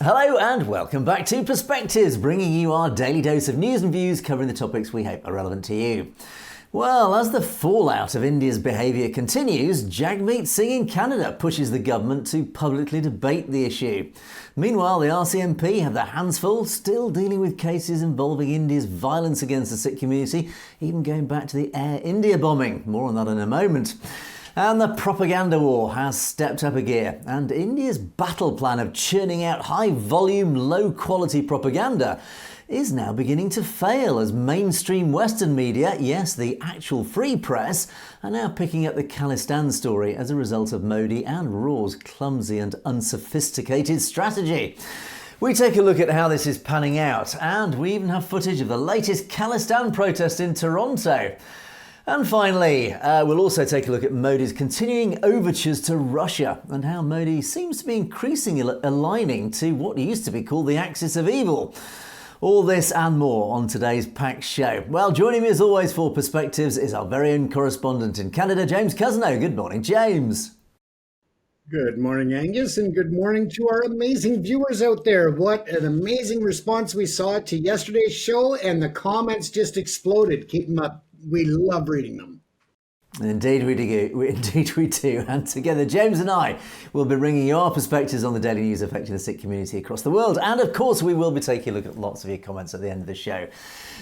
Hello and welcome back to Perspectives, bringing you our daily dose of news and views covering the topics we hope are relevant to you. Well, as the fallout of India's behaviour continues, Jagmeet Singh in Canada pushes the government to publicly debate the issue. Meanwhile, the RCMP have their hands full, still dealing with cases involving India's violence against the Sikh community, even going back to the Air India bombing. More on that in a moment. And the propaganda war has stepped up a gear, and India's battle plan of churning out high-volume, low-quality propaganda is now beginning to fail as mainstream Western media, yes, the actual free press, are now picking up the Khalistan story as a result of Modi and Raw's clumsy and unsophisticated strategy. We take a look at how this is panning out, and we even have footage of the latest Khalistan protest in Toronto. And finally, we'll also take a look at Modi's continuing overtures to Russia and how Modi seems to be increasingly aligning to what used to be called the axis of evil. All this and more on today's packed show. Well, joining me as always for Perspectives is our very own correspondent in Canada, James Cousineau. Good morning, James. Good morning, Angus, and good morning to our amazing viewers out there. What an amazing response we saw to yesterday's show, and the comments just exploded. Keep them up. We love reading them. Indeed we do. And together, James and I will be bringing you our perspectives on the daily news affecting the Sikh community across the world. And of course, we will be taking a look at lots of your comments at the end of the show.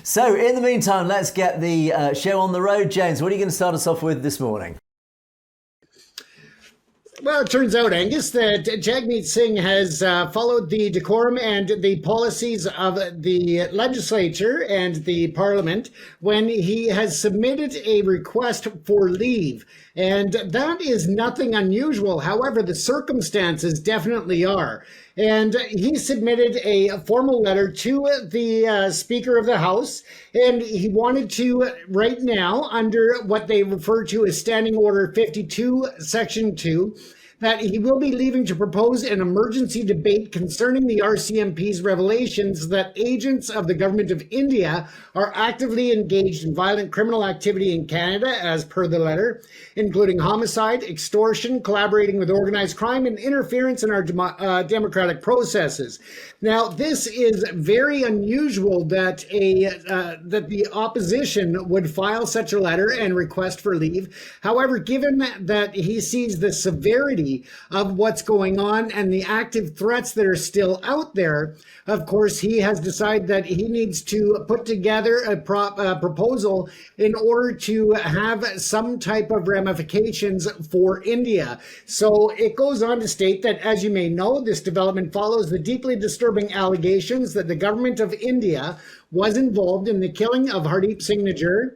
So in the meantime, let's get the show on the road. James, what are you going to start us off with this morning? Well, it turns out, Angus, that Jagmeet Singh has followed the decorum and the policies of the legislature and the parliament when he has submitted a request for leave. And that is nothing unusual. However, the circumstances definitely are. And he submitted a formal letter to the Speaker of the House, and he wanted to, right now, under what they refer to as Standing Order 52, Section 2, that he will be leaving to propose an emergency debate concerning the RCMP's revelations that agents of the government of India are actively engaged in violent criminal activity in Canada, as per the letter, including homicide, extortion, collaborating with organized crime, and interference in our democratic processes. Now, this is very unusual that that the opposition would file such a letter and request for leave. However, given that he sees the severity of what's going on and the active threats that are still out there, of course, he has decided that he needs to put together a proposal in order to have some type of ramifications for India. So it goes on to state that, as you may know, this development follows the deeply disturbing allegations that the government of India was involved in the killing of Hardeep Singh Nijjar,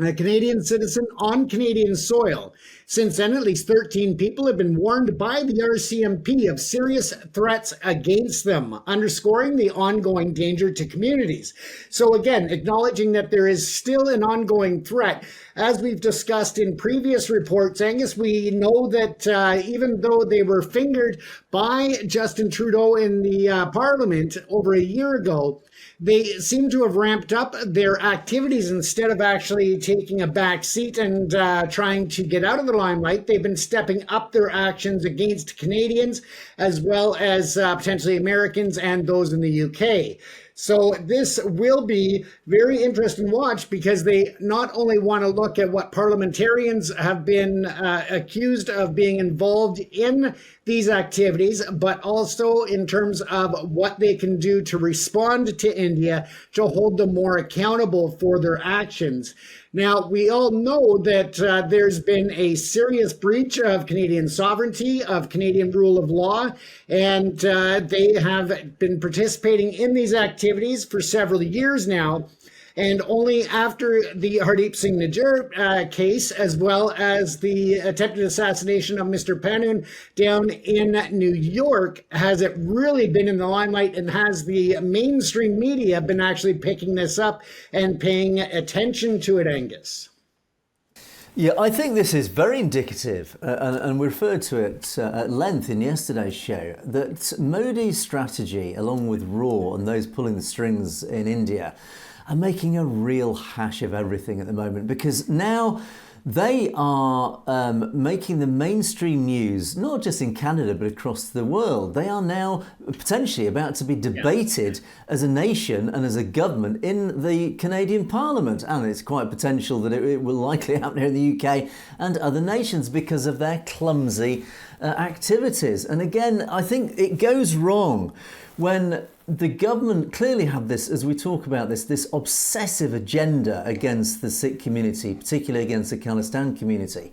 a Canadian citizen, on Canadian soil. Since then, at least 13 people have been warned by the RCMP of serious threats against them, underscoring the ongoing danger to communities. So again, acknowledging that there is still an ongoing threat. As we've discussed in previous reports, Angus, we know that even though they were fingered by Justin Trudeau in the Parliament over a year ago, they seem to have ramped up their activities instead of actually taking a back seat and trying to get out of the limelight. They've been stepping up their actions against Canadians as well as potentially Americans and those in the UK. So this will be very interesting to watch because they not only want to look at what parliamentarians have been accused of being involved in these activities, but also in terms of what they can do to respond to India to hold them more accountable for their actions. Now, we all know that there's been a serious breach of Canadian sovereignty, of Canadian rule of law, and they have been participating in these activities for several years now. And only after the Hardeep Singh Nijjar case, as well as the attempted assassination of Mr. Panun down in New York, has it really been in the limelight, and has the mainstream media been actually picking this up and paying attention to it, Angus? Yeah, I think this is very indicative, and we referred to it at length in yesterday's show, that Modi's strategy, along with Raw and those pulling the strings in India, are making a real hash of everything at the moment, because now they are making the mainstream news, not just in Canada, but across the world. They are now potentially about to be debated as a nation and as a government in the Canadian Parliament. And it's quite potential that it will likely happen here in the UK and other nations because of their clumsy activities. And again, I think it goes wrong when the government clearly have this, as we talk about this obsessive agenda against the Sikh community, particularly against the Khalistan community.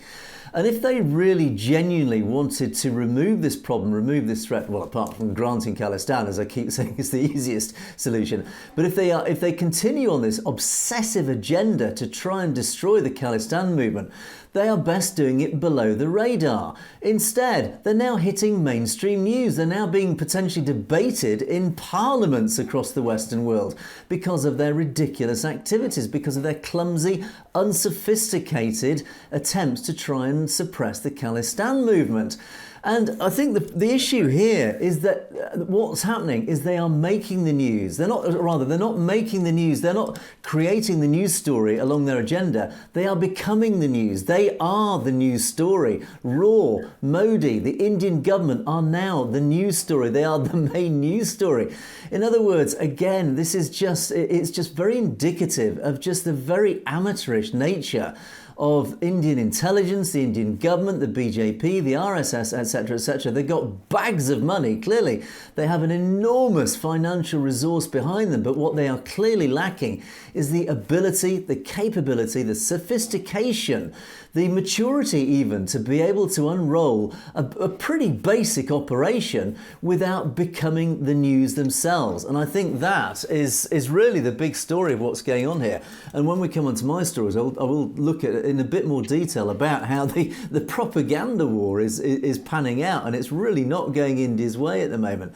And if they really genuinely wanted to remove this problem, remove this threat, well, apart from granting Khalistan, as I keep saying, is the easiest solution. But if they continue on this obsessive agenda to try and destroy the Khalistan movement, they are best doing it below the radar. Instead, they're now hitting mainstream news. They're now being potentially debated in parliaments across the Western world because of their ridiculous activities, because of their clumsy, unsophisticated attempts to try and suppress the Khalistan movement. And I think the issue here is that what's happening is they are making the news. They're not making the news. They're not creating the news story along their agenda. They are becoming the news. They are the news story. Raw, Modi, the Indian government are now the news story. They are the main news story. In other words, again, it's just very indicative of just the very amateurish nature of Indian intelligence, the Indian government, the BJP, the RSS, etc., etc. They've got bags of money, clearly. They have an enormous financial resource behind them, but what they are clearly lacking is the ability, the capability, the sophistication, the maturity even to be able to unroll a pretty basic operation without becoming the news themselves. And I think that is really the big story of what's going on here. And when we come on to my stories, I will look at it in a bit more detail about how the propaganda war is panning out, and it's really not going India's way at the moment.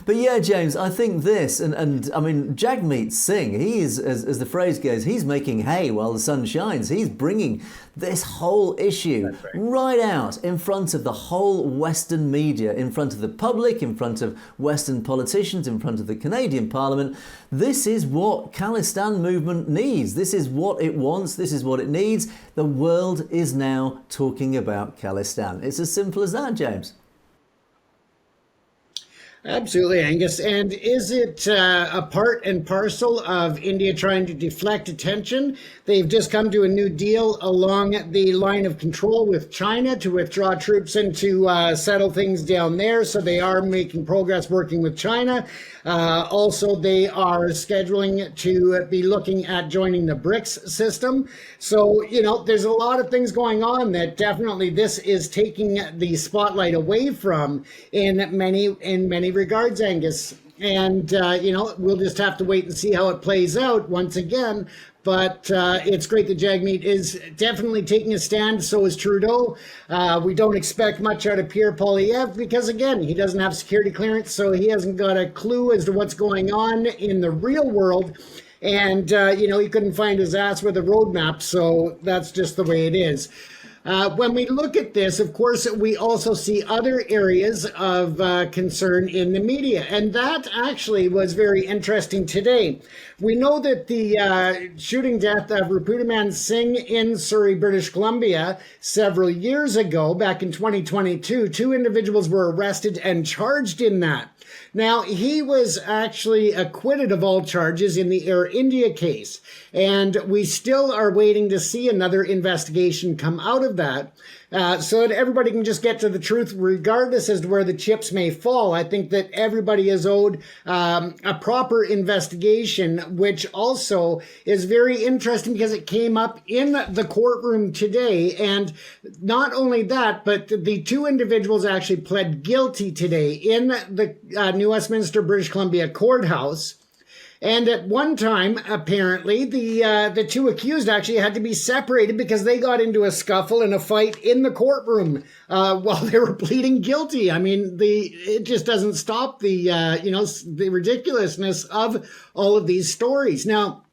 But yeah, James, I think this, and I mean, Jagmeet Singh, he is, as the phrase goes, he's making hay while the sun shines. He's bringing this whole issue right out in front of the whole Western media, in front of the public, in front of Western politicians, in front of the Canadian Parliament. This is what Khalistan movement needs. This is what it wants. This is what it needs. The world is now talking about Khalistan. It's as simple as that, James. Absolutely, Angus. And is it a part and parcel of India trying to deflect attention? They've just come to a new deal along the line of control with China to withdraw troops and to settle things down there. So they are making progress working with China. Also, they are scheduling to be looking at joining the BRICS system. So, there's a lot of things going on that definitely this is taking the spotlight away from in many regards, Angus. And, we'll just have to wait and see how it plays out once again. But it's great that Jagmeet is definitely taking a stand. So is Trudeau. We don't expect much out of Pierre Poilievre because, again, he doesn't have security clearance. So he hasn't got a clue as to what's going on in the real world. And, he couldn't find his ass with a roadmap. So that's just the way it is. When we look at this, of course, we also see other areas of concern in the media. And that actually was very interesting today. We know that the shooting death of Gurdas Singh in Surrey, British Columbia, several years ago, back in 2022, 2 individuals were arrested and charged in that. Now, he was actually acquitted of all charges in the Air India case, and we still are waiting to see another investigation come out of that. So that everybody can just get to the truth regardless as to where the chips may fall. I think that everybody is owed a proper investigation, which also is very interesting because it came up in the courtroom today. And not only that, but the 2 individuals actually pled guilty today in the New Westminster, British Columbia courthouse. And at one time, apparently, the 2 accused actually had to be separated because they got into a scuffle and a fight in the courtroom while they were pleading guilty. I mean, it just doesn't stop the ridiculousness of all of these stories. Now,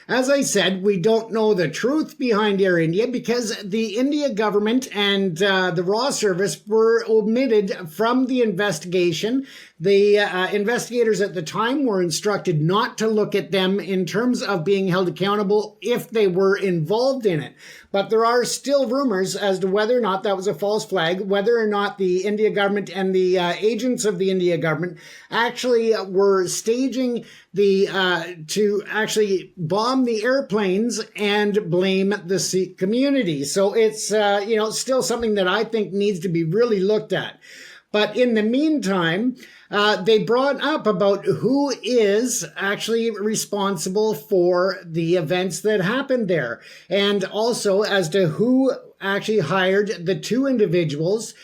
As I said, we don't know the truth behind Air India because the India government and the Raw Service were omitted from the investigation. The investigators at the time were instructed not to look at them in terms of being held accountable if they were involved in it. But there are still rumors as to whether or not that was a false flag, whether or not the India government and the agents of the India government actually were staging to actually bomb the airplanes and blame the Sikh community. So it's still something that I think needs to be really looked at. But in the meantime, they brought up about who is actually responsible for the events that happened there, and also as to who actually hired the two individuals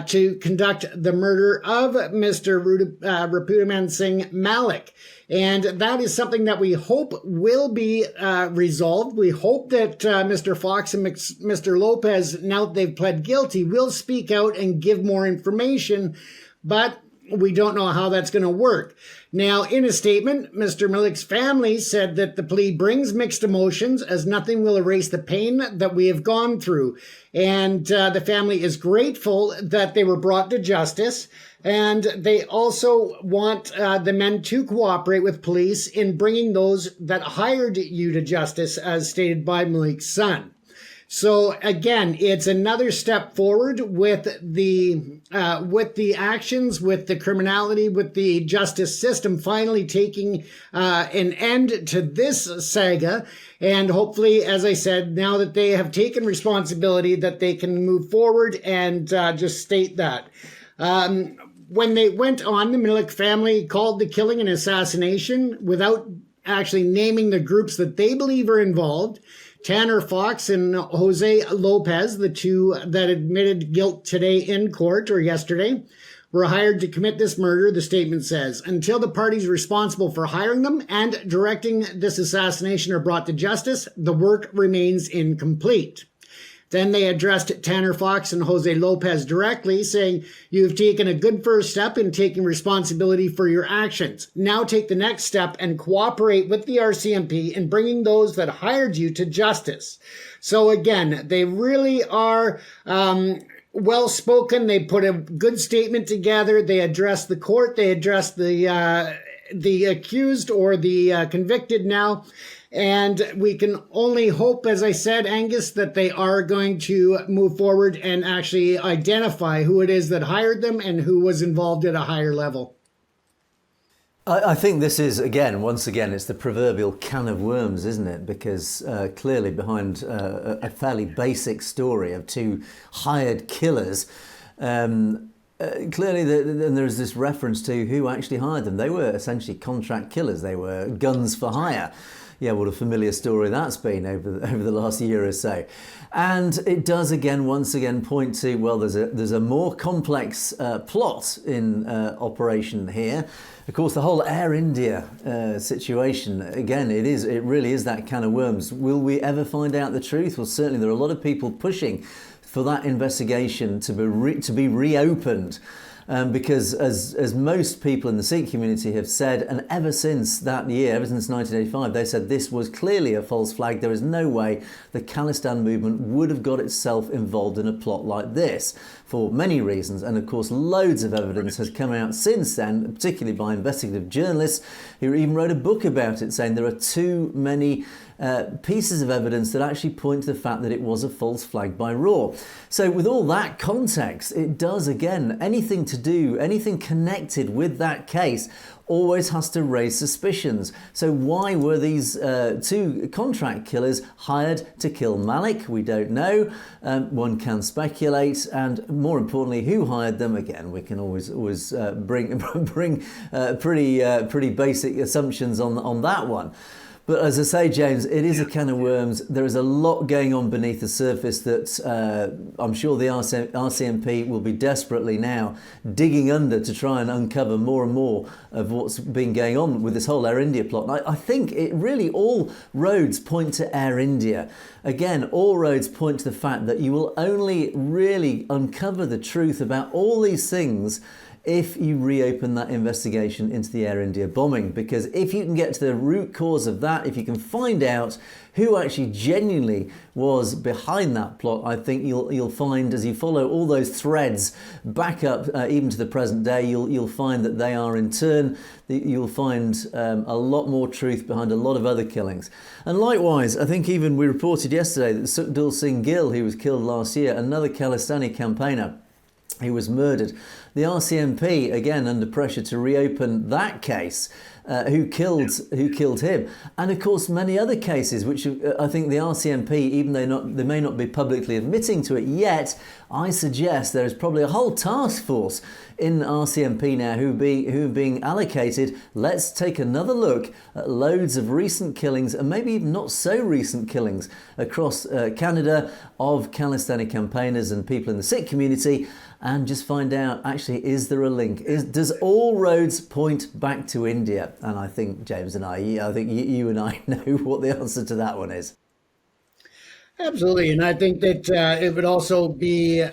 to conduct the murder of Mr. Rapudaman Singh Malik. And that is something that we hope will be resolved. We hope that Mr. Fox and Mr. Lopez, now that they've pled guilty, will speak out and give more information, but we don't know how that's going to work. Now, in a statement, Mr. Malik's family said that the plea brings mixed emotions as nothing will erase the pain that we have gone through. And the family is grateful that they were brought to justice. And they also want the men to cooperate with police in bringing those that hired you to justice, as stated by Malik's son. So again, it's another step forward with the actions, with the criminality, with the justice system finally taking an end to this saga. And hopefully, as I said, now that they have taken responsibility, that they can move forward and just state that. When they went on, the Malik family called the killing an assassination without actually naming the groups that they believe are involved. Tanner Fox and Jose Lopez, the two that admitted guilt today in court, or yesterday, were hired to commit this murder, the statement says. Until the parties responsible for hiring them and directing this assassination are brought to justice, the work remains incomplete. Then they addressed Tanner Fox and Jose Lopez directly, saying, "You have taken a good first step in taking responsibility for your actions. Now take the next step and cooperate with the RCMP in bringing those that hired you to justice." So again, they really are well-spoken. They put a good statement together. They addressed the court. They addressed the accused or the convicted now. And we can only hope, as I said, Angus, that they are going to move forward and actually identify who it is that hired them and who was involved at a higher level. I think this is, once again, it's the proverbial can of worms, isn't it? Because clearly behind a fairly basic story of two hired killers, clearly there's this reference to who actually hired them. They were essentially contract killers. They were guns for hire. Yeah, what a familiar story that's been over the last year or so. And it does once again point to, well, there's a more complex plot in operation here. Of course, the whole Air India situation, again, it really is that can of worms. Will we ever find out the truth? Well, certainly there are a lot of people pushing for that investigation to be reopened. Because as most people in the Sikh community have said, and ever since that year, ever since 1985, they said this was clearly a false flag. There is no way the Khalistan movement would have got itself involved in a plot like this for many reasons. And of course, loads of evidence has come out since then, particularly by investigative journalists who even wrote a book about it, saying there are too many pieces of evidence that actually point to the fact that it was a false flag by Raw. So with all that context, it does, anything connected with that case always has to raise suspicions. So why were these two contract killers hired to kill Malik? We don't know. One can speculate, and more importantly, who hired them? Again, we can always bring pretty basic assumptions on that one. But as I say, James, it is a can of worms. There is a lot going on beneath the surface that I'm sure the RCMP will be desperately now digging under to try and uncover more and more of what's been going on with this whole Air India plot. And I think it really, all roads point to Air India. Again, all roads point to the fact that you will only really uncover the truth about all these things if you reopen that investigation into the Air India bombing. Because if you can get to the root cause of that, if you can find out who actually genuinely was behind that plot, I think you'll find, as you follow all those threads back up even to the present day, you'll find that they are in turn, you'll find a lot more truth behind a lot of other killings. And likewise, I think even we reported yesterday that Sukhdev Singh Gill, who was killed last year, another Khalistani campaigner, he was murdered. The RCMP, again, under pressure to reopen that case, who killed him. And of course, many other cases, which I think the RCMP, even though they may not be publicly admitting to it yet, I suggest there is probably a whole task force in RCMP now who are being allocated. Let's take another look at loads of recent killings, and maybe even not so recent killings across Canada of Khalistani campaigners and people in the Sikh community, and just find out, actually, is there a link? Does all roads point back to India? And I think, James and I think you and I know what the answer to that one is. Absolutely. And I think that it would also be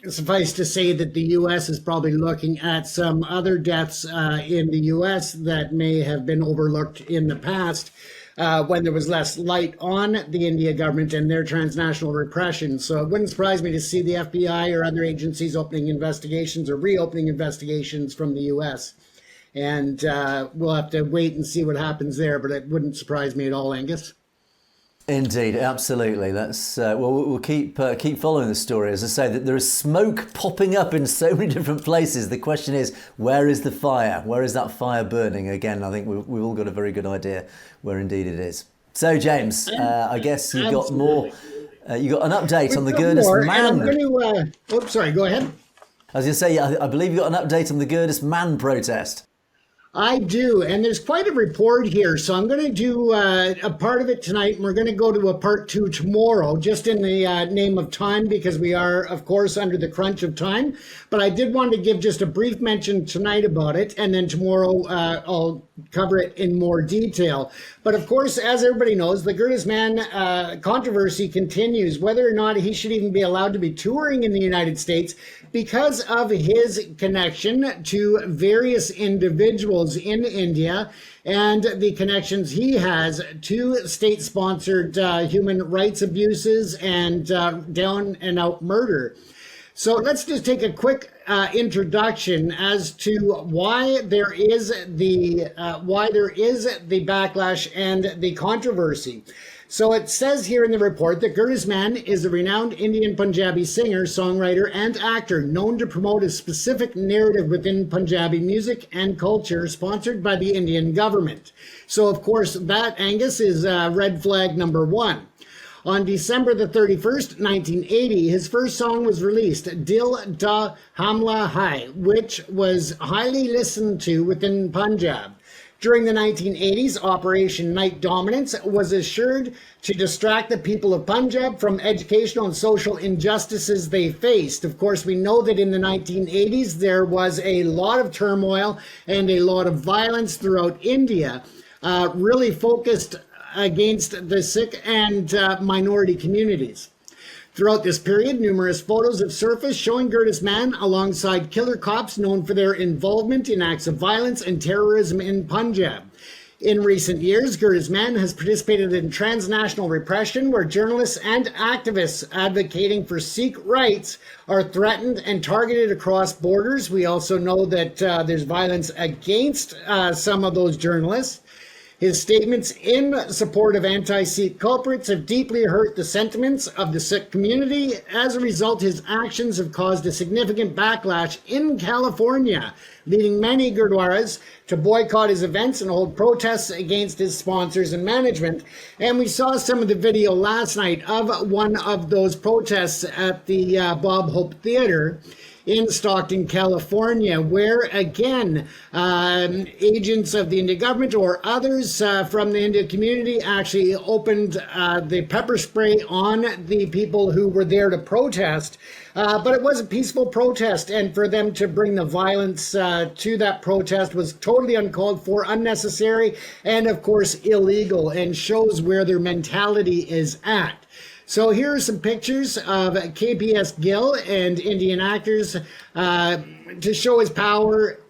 suffice to say that the U.S. is probably looking at some other deaths in the U.S. that may have been overlooked in the past, when there was less light on the India government and their transnational repression. So it wouldn't surprise me to see the FBI or other agencies opening investigations or reopening investigations from the U.S. And we'll have to wait and see what happens there, but it wouldn't surprise me at all, Angus. Indeed, absolutely. That's we'll keep following the story. As I say, that there is smoke popping up in so many different places. The question is, where is the fire? Where is that fire burning? Again, I think we've all got a very good idea where indeed it is. So, James, I guess you got more. You got an update on the Gurdas Maan. Sorry, go ahead. I was going to say, I believe you got an update on the Gurdas Maan protest. I do, and there's quite a report here, so I'm going to do a part of it tonight, and we're going to go to a part 2 tomorrow, just in the name of time, because we are, of course, under the crunch of time. But I did want to give just a brief mention tonight about it, and then tomorrow I'll cover it in more detail. But of course, as everybody knows, the Gurdas Maan controversy continues, whether or not he should even be allowed to be touring in the United States because of his connection to various individuals in India and the connections he has to state-sponsored human rights abuses and down-and-out murder. So let's just take a quick introduction as to why there is the backlash and the controversy. So it says here in the report that Gurdas Maan is a renowned Indian Punjabi singer, songwriter, and actor known to promote a specific narrative within Punjabi music and culture sponsored by the Indian government. So, of course, that, Angus, is red flag number 1. On December the 31st, 1980, his first song was released, Dil Da Hamla Hai, which was highly listened to within Punjab. During the 1980s, Operation Night Dominance was assured to distract the people of Punjab from educational and social injustices they faced. Of course, we know that in the 1980s, there was a lot of turmoil and a lot of violence throughout India, really focused against the Sikh and minority communities. Throughout this period, numerous photos have surfaced showing Gurdas Maan alongside killer cops known for their involvement in acts of violence and terrorism in Punjab. In recent years, Gurdas Maan has participated in transnational repression where journalists and activists advocating for Sikh rights are threatened and targeted across borders. We also know that there's violence against some of those journalists. His statements in support of anti-Sikh culprits have deeply hurt the sentiments of the Sikh community. As a result, his actions have caused a significant backlash in California, leading many Gurdwaras to boycott his events and hold protests against his sponsors and management. And we saw some of the video last night of one of those protests at the Bob Hope Theater in Stockton, California, where, again, agents of the Indian government or others from the Indian community actually opened the pepper spray on the people who were there to protest. But it was a peaceful protest, and for them to bring the violence to that protest was totally uncalled for, unnecessary, and, of course, illegal, and shows where their mentality is at. So here are some pictures of KPS Gill and Indian actors to show his power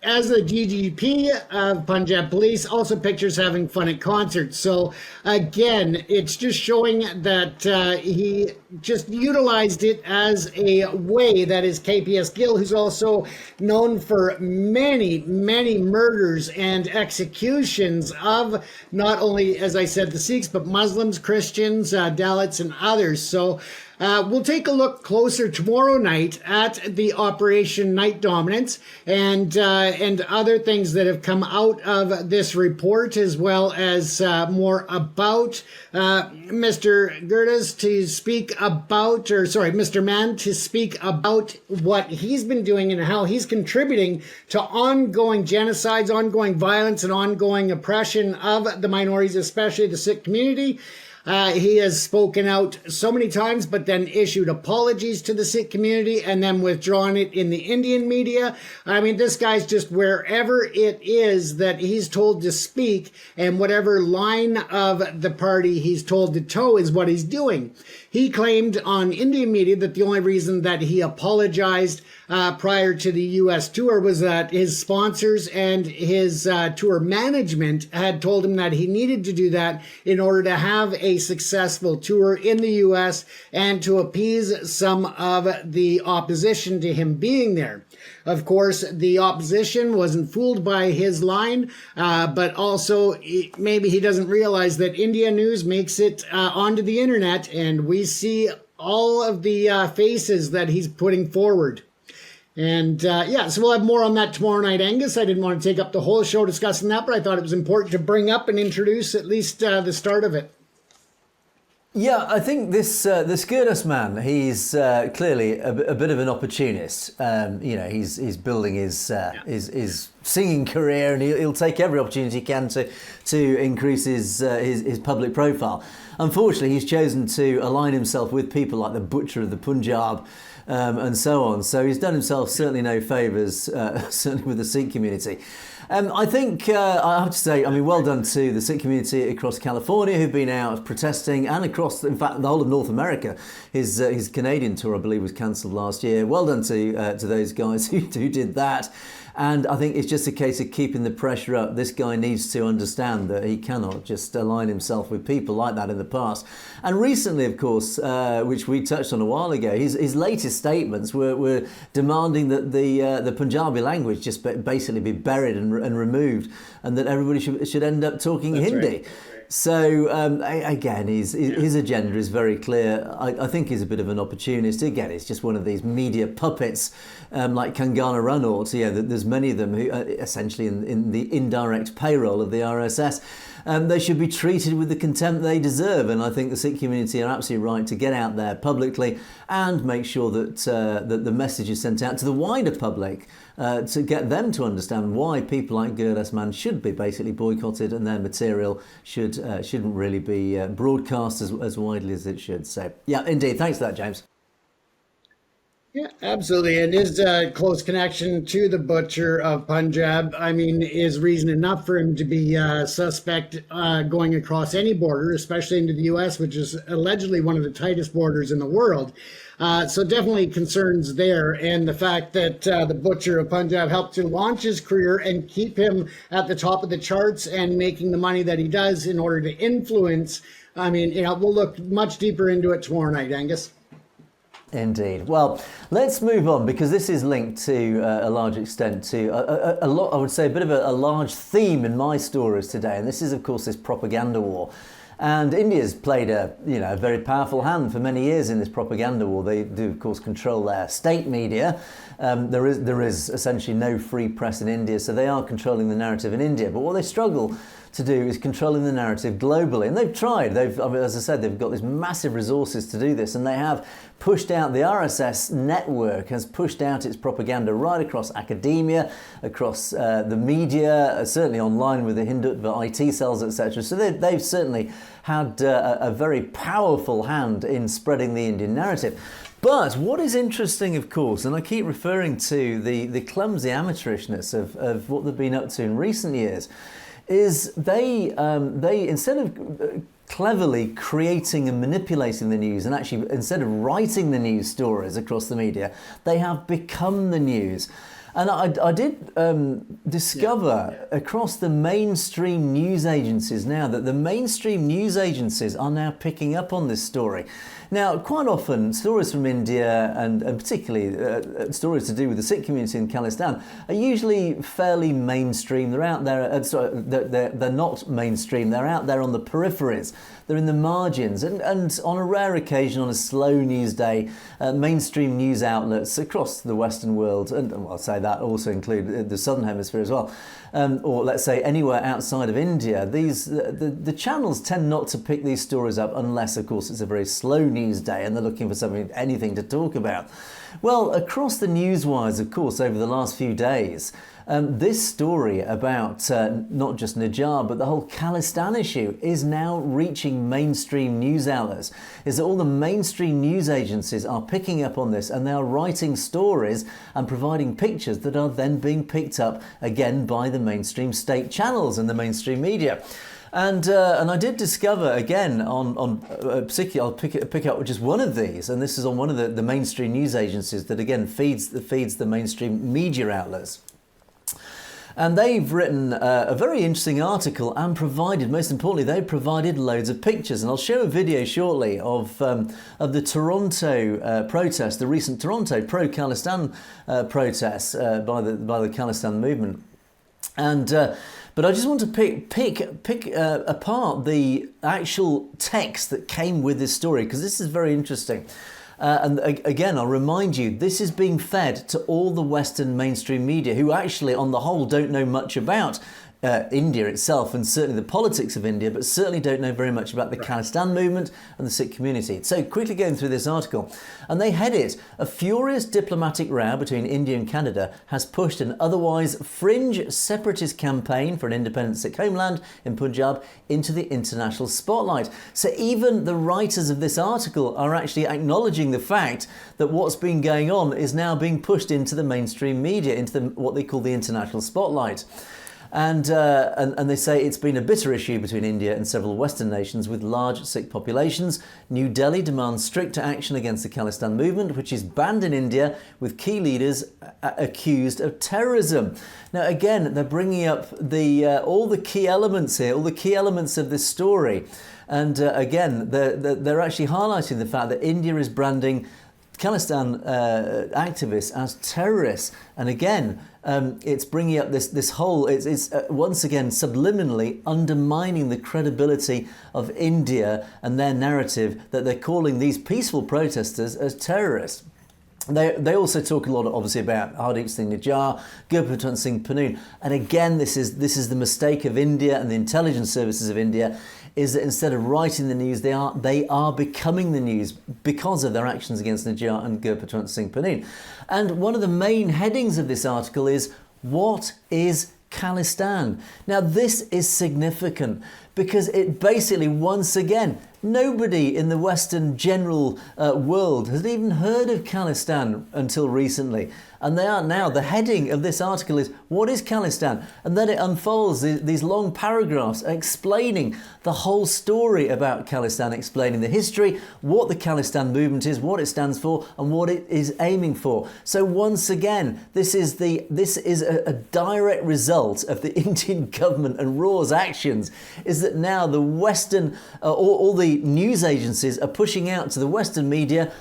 as the DGP of Punjab Police. Also pictures having fun at concerts. So again, it's just showing that he just utilized it as a way. That is KPS Gill, who's also known for many, many murders and executions of not only, as I said, the Sikhs, but Muslims, Christians, Dalits, and others. So we'll take a look closer tomorrow night at the Operation Night Dominance and other things that have come out of this report, as well as more about Mr. Gurdas to speak about, or sorry, Mr. Maan to speak about what he's been doing and how he's contributing to ongoing genocides, ongoing violence, and ongoing oppression of the minorities, especially the Sikh community. He has spoken out so many times, but then issued apologies to the Sikh community and then withdrawn it in the Indian media. I mean, this guy's just wherever it is that he's told to speak, and whatever line of the party he's told to toe is what he's doing. He claimed on Indian media that the only reason that he apologized prior to the U.S. tour was that his sponsors and his tour management had told him that he needed to do that in order to have a successful tour in the U.S. and to appease some of the opposition to him being there. Of course, the opposition wasn't fooled by his line, but also maybe he doesn't realize that India news makes it onto the internet, and we see all of the faces that he's putting forward. And yeah, so we'll have more on that tomorrow night, Angus. I didn't want to take up the whole show discussing that, but I thought it was important to bring up and introduce at least the start of it. Yeah, I think this Gurdas Maan, he's clearly a bit of an opportunist. He's building his singing career, and he'll take every opportunity he can to increase his public profile. Unfortunately, he's chosen to align himself with people like the Butcher of the Punjab and so on. So he's done himself certainly no favours, certainly with the Sikh community. I think I have to say, I mean, well done to the Sikh community across California who've been out protesting, and across, in fact, the whole of North America. His Canadian tour, I believe, was cancelled last year. Well done to those guys who did that. And I think it's just a case of keeping the pressure up. This guy needs to understand that he cannot just align himself with people like that in the past. And recently, of course, which we touched on a while ago, his latest statements were demanding that the Punjabi language just basically be buried and removed, and that everybody should end up talking Hindi. Right. So again, his agenda is very clear. I think he's a bit of an opportunist. Again, it's just one of these media puppets like Kangana Ranaut. Yeah, there's many of them who are essentially in the indirect payroll of the RSS. They should be treated with the contempt they deserve, and I think the Sikh community are absolutely right to get out there publicly and make sure that that the message is sent out to the wider public to get them to understand why people like Gurdas Maan should be basically boycotted, and their material shouldn't really be broadcast as widely as it should. So yeah, indeed, thanks for that, James. Yeah, absolutely. And his close connection to the Butcher of Punjab, I mean, is reason enough for him to be suspect going across any border, especially into the U.S., which is allegedly one of the tightest borders in the world. So definitely concerns there. And the fact that the Butcher of Punjab helped to launch his career and keep him at the top of the charts and making the money that he does in order to influence. I mean, we'll look much deeper into it tomorrow night, Angus. Indeed. Well, let's move on, because this is linked to a large extent to a lot, I would say, a bit of a large theme in my stories today. And this is, of course, this propaganda war. And India's played a very powerful hand for many years in this propaganda war. They do, of course, control their state media. There is essentially no free press in India, so they are controlling the narrative in India. But what they struggle to do is controlling the narrative globally. And they've tried. As I said, they've got this massive resources to do this, and they have pushed out, the RSS network has pushed out its propaganda right across academia, across the media, certainly online with the Hindutva IT cells, etc. So they've certainly had a very powerful hand in spreading the Indian narrative. But what is interesting, of course, and I keep referring to the clumsy amateurishness of what they've been up to in recent years, is they instead of cleverly creating and manipulating the news, and actually, instead of writing the news stories across the media, they have become the news. And I did discover across the mainstream news agencies now that the mainstream news agencies are now picking up on this story. Now, quite often, stories from India and particularly stories to do with the Sikh community in Khalistan are usually fairly mainstream. They're out there, they're not mainstream, they're out there on the peripheries. They're in the margins, and on a rare occasion, on a slow news day, mainstream news outlets across the Western world, and I'll say that also include the Southern Hemisphere as well, or let's say anywhere outside of India, the channels tend not to pick these stories up unless, of course, it's a very slow news day and they're looking for anything to talk about. Well, across the newswires, of course, over the last few days, this story about not just Najjar, but the whole Khalistan issue is now reaching mainstream news outlets. Is that all the mainstream news agencies are picking up on this, and they are writing stories and providing pictures that are then being picked up again by the mainstream state channels and the mainstream media. And I did discover again on particularly, I'll pick up just one of these, and this is on one of the mainstream news agencies that again feeds the mainstream media outlets. And they've written a very interesting article and provided, most importantly, they've provided loads of pictures. And I'll show a video shortly of the Toronto protest, the recent Toronto pro-Khalistan protest by the Khalistan movement. And but I just want to pick apart the actual text that came with this story, because this is very interesting. And again, I'll remind you, this is being fed to all the Western mainstream media, who actually, on the whole, don't know much about India itself and certainly the politics of India, but certainly don't know very much about the Khalistan movement and the Sikh community. So quickly going through this article, and they head it, "A furious diplomatic row between India and Canada has pushed an otherwise fringe separatist campaign for an independent Sikh homeland in Punjab into the international spotlight." So even the writers of this article are actually acknowledging the fact that what's been going on is now being pushed into the mainstream media, into what they call the international spotlight. And they say it's been a bitter issue between India and several Western nations with large Sikh populations. New Delhi demands stricter action against the Khalistan movement, which is banned in India, with key leaders accused of terrorism. Now, again, they're bringing up all the key elements here, all the key elements of this story. And again, they're actually highlighting the fact that India is branding Khalistan activists as terrorists, and again, it's bringing up this whole. It's once again subliminally undermining the credibility of India and their narrative that they're calling these peaceful protesters as terrorists. They also talk a lot, obviously, about Hardeep Singh Najjar, Gurdas Singh Panoon, and again, this is the mistake of India and the intelligence services of India, is that instead of writing the news, they are becoming the news because of their actions against Najjar and Gurdas Singh Panoon. And one of the main headings of this article is, "What is Khalistan?" Now, this is significant because it basically, once again, nobody in the Western general world has even heard of Khalistan until recently. And they are now, the heading of this article is, "What is Khalistan?" And then it unfolds these long paragraphs explaining the whole story about Khalistan, explaining the history, what the Khalistan movement is, what it stands for, and what it is aiming for. So once again, this is a direct result of the Indian government and RAW's actions, is that now the Western, all the news agencies are pushing out to the Western media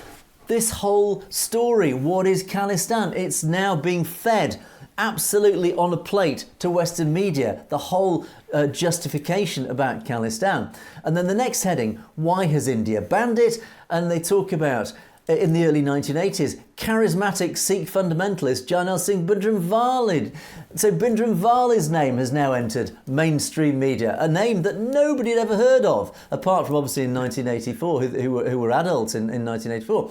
this whole story. What is Khalistan? It's now being fed absolutely on a plate to Western media, the whole justification about Khalistan. And then the next heading, "Why has India banned it?" And they talk about, in the early 1980s, charismatic Sikh fundamentalist Jarnail Singh Bhindranwale. So Bhindranwale's name has now entered mainstream media, a name that nobody had ever heard of, apart from obviously in 1984, who were adults in 1984.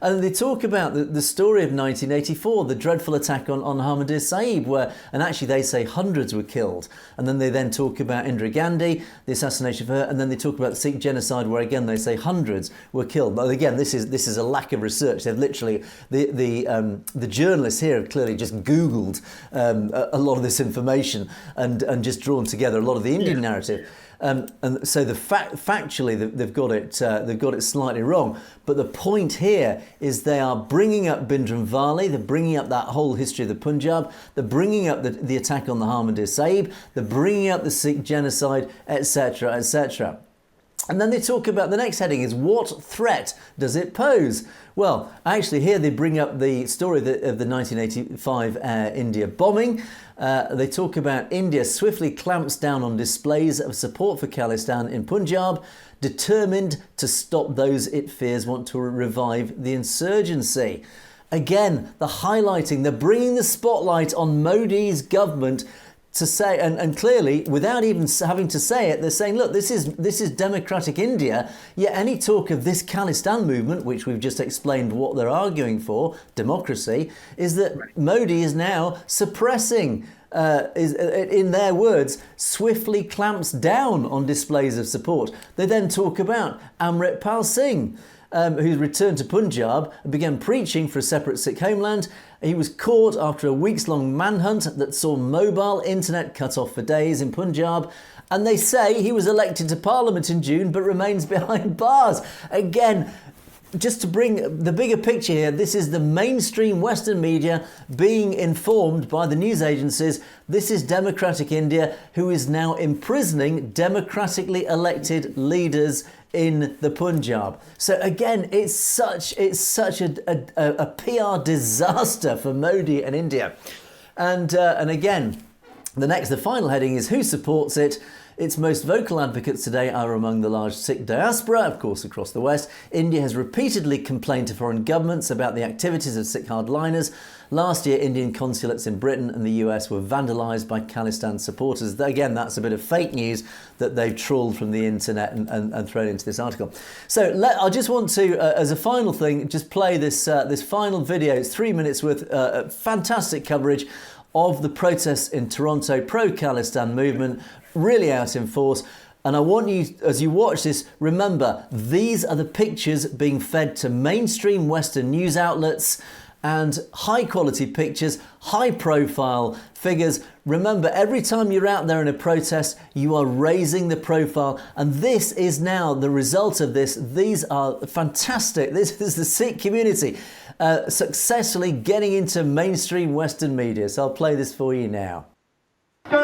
And they talk about the story of 1984, the dreadful attack on Harmandir Sahib, and actually they say hundreds were killed. And then they talk about Indira Gandhi, the assassination of her, and then they talk about the Sikh genocide, where again they say hundreds were killed. But again, this is a lack of research. the journalists here have clearly just Googled a lot of this information and just drawn together a lot of the Indian narrative. And so factually they've got it slightly wrong. But the point here is they are bringing up Bhindranwale, they're bringing up that whole history of the Punjab, they're bringing up the attack on the Harmandir Sahib, they're bringing up the Sikh genocide, etc., etc. And then they talk about, the next heading is, what threat does it pose? Well, actually here they bring up the story of the 1985 India bombing. They talk about India swiftly clamps down on displays of support for Khalistan in Punjab, determined to stop those it fears want to revive the insurgency. Again, the highlighting, they're bringing the spotlight on Modi's government to say, and clearly, without even having to say it, they're saying, look, this is democratic India, yet any talk of this Khalistan movement, which we've just explained what they're arguing for, democracy, is that Modi is now suppressing, in their words, swiftly clamps down on displays of support. They then talk about Amritpal Singh, who returned to Punjab and began preaching for a separate Sikh homeland. He was caught after a weeks-long manhunt that saw mobile internet cut off for days in Punjab. And they say he was elected to Parliament in June but remains behind bars. Again, just to bring the bigger picture here, this is the mainstream Western media being informed by the news agencies. This is democratic India, who is now imprisoning democratically elected leaders in the Punjab. So again, it's such a PR disaster for Modi and India. And again, the final heading is, who supports it? Its most vocal advocates today are among the large Sikh diaspora, of course, across the West. India has repeatedly complained to foreign governments about the activities of Sikh hardliners. Last year, Indian consulates in Britain and the US were vandalised by Khalistan supporters. Again, that's a bit of fake news that they've trawled from the internet and thrown into this article. So I just want to, as a final thing, just play this final video. It's 3 minutes worth, fantastic coverage of the protests in Toronto, pro-Khalistan movement, really out in force. And I want you, as you watch this, remember, these are the pictures being fed to mainstream Western news outlets, and high quality pictures, high profile figures. Remember, every time you're out there in a protest, you are raising the profile. And this is now the result of this. These are fantastic. This is the Sikh community successfully getting into mainstream Western media. So I'll play this for you now. Who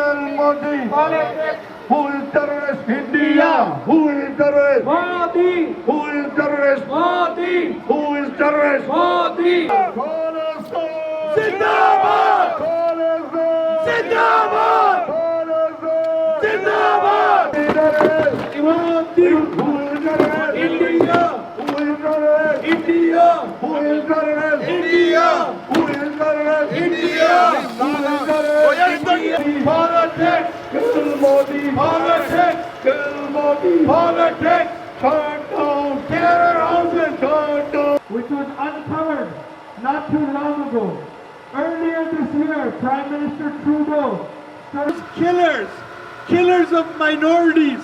is terrorist? India. Who is terrorist? Modi. Who is terrorist? Modi. Who is terrorist? Modi. Khalistan. Zindabad. Khalistan. Zindabad. Khalistan. Zindabad. Modi. Who is terrorist? India. Who is terrorist? India. Who is terrorist? India. Who is terrorist? India. Who is terrorist? Politics. Kill Modi. Politics. Kill Modi. Politics. Shut down terror houses. Shut down. Which was uncovered not too long ago. Earlier this year, Prime Minister Trudeau started killers of minorities,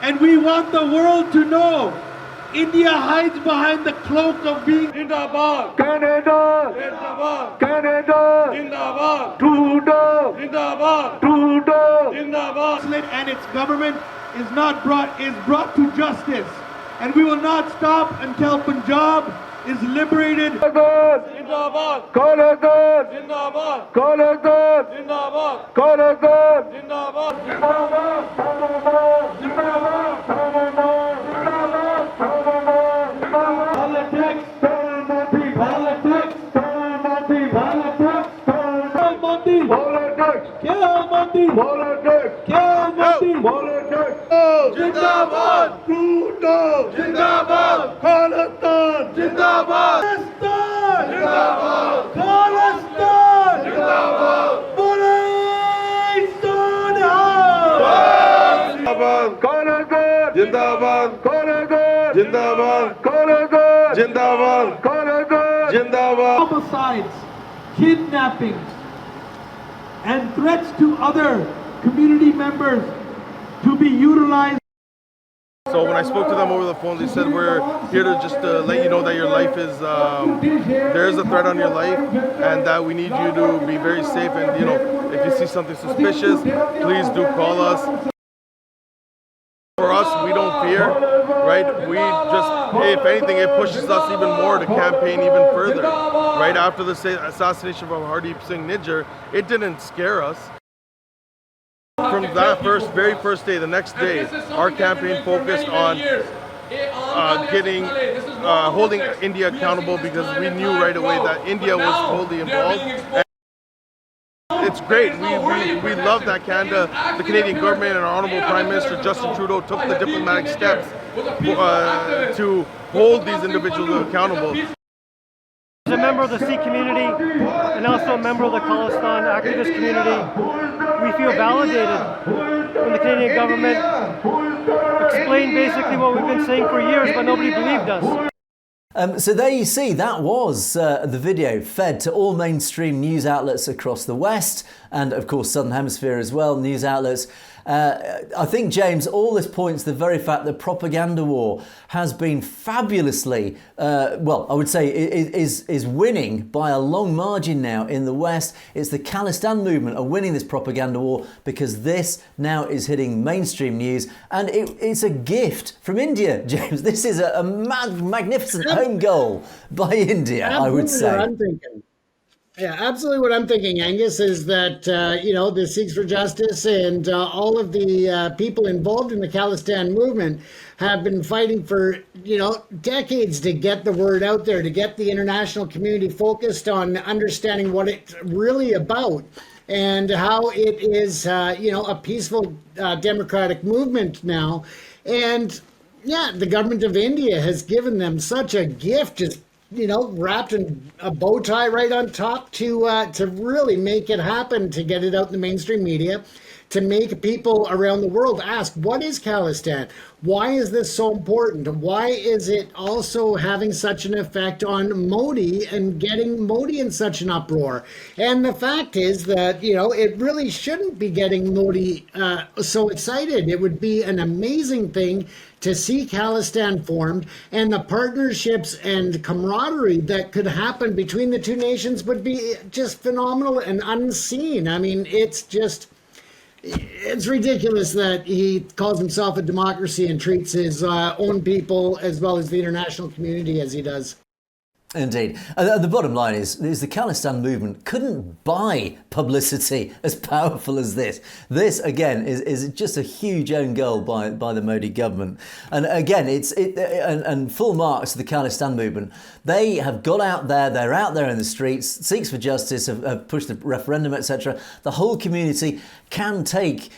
and we want the world to know India hides behind the cloak of being Zindabad. Canada. Zindabad. Canada. Zindabad. Trudeau. Zindabad. Trudeau. Zindabad. And its government is brought to justice. And we will not stop until Punjab is liberated. Zindabad. Khalistan. Zindabad. Khalistan. Zindabad. Khalistan. Zindabad. Zindabad. Zindabad. Zindabad. Politics. Politics. Politics. Kill Modi. Politics. Kill Modi. Politics. Kill Modi. Politics. Zindabad. Trudeau. Zindabad. Khalistan. Zindabad. Khalistan. Zindabad. Khalistan. Zindabad. Khalistan. Zindabad. Khalistan. Zindabad. Khalistan. Zindabad. Khalistan. Zindabad. Khalistan. Zindabad. Homicides, kidnappings, and threats to other community members to be utilized So when I spoke to them over the phone, they said, we're here to just let you know that your life is, there is a threat on your life, and that we need you to be very safe. And, you know, if you see something suspicious, please do call us. For us, we don't fear, right? We just, if anything, it pushes us even more to campaign even further. Right after the assassination of Hardeep Singh Nijjar, it didn't scare us. From that very first day, the next day, our campaign focused on holding India accountable, because we knew right away that India was totally involved. It's great. We love that Canada, the Canadian government and our Honourable Prime Minister Justin Trudeau took the diplomatic steps to hold these individuals accountable. As a member of the Sikh community and also a member of the Khalistan activist community, we feel validated when the Canadian government explained basically what we've been saying for years, but nobody believed us. So there you see, that was the video fed to all mainstream news outlets across the West and, of course, Southern Hemisphere as well, news outlets. I think, James, all this points to the very fact that propaganda war has been fabulously, well, I would say is winning by a long margin now in the West. It's the Khalistan movement are winning this propaganda war because this now is hitting mainstream news, and it's a gift from India, James. This is a magnificent home goal by India, I would say. I'm thinking. Yeah, absolutely. What I'm thinking, Angus, is that, the Sikhs for Justice and all of the people involved in the Khalistan movement have been fighting for, decades to get the word out there, to get the international community focused on understanding what it's really about and how it is, a peaceful democratic movement now. And, yeah, the government of India has given them such a gift, just wrapped in a bow tie right on top to really make it happen, to get it out in the mainstream media, to make people around the world ask, what is Khalistan? Why is this so important? Why is it also having such an effect on Modi and getting Modi in such an uproar? And the fact is that, it really shouldn't be getting Modi so excited. It would be an amazing thing to see Khalistan formed, and the partnerships and camaraderie that could happen between the two nations would be just phenomenal and unseen. I mean, it's ridiculous that he calls himself a democracy and treats his own people as well as the international community as he does. Indeed. The bottom line is the Khalistan movement couldn't buy publicity as powerful as this. This, again, is just a huge own goal by the Modi government. And again, and full marks to the Khalistan movement. They have got out there, they're out there in the streets. Sikhs for Justice have pushed the referendum, etc. The whole community can take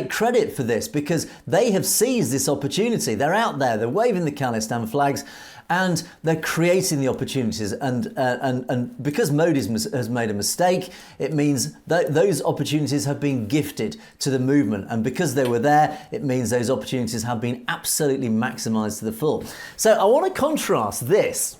credit for this because they have seized this opportunity. They're out there, they're waving the Khalistan flags, and they're creating the opportunities. And because Modi has made a mistake, it means that those opportunities have been gifted to the movement. And because they were there, it means those opportunities have been absolutely maximised to the full. So I want to contrast this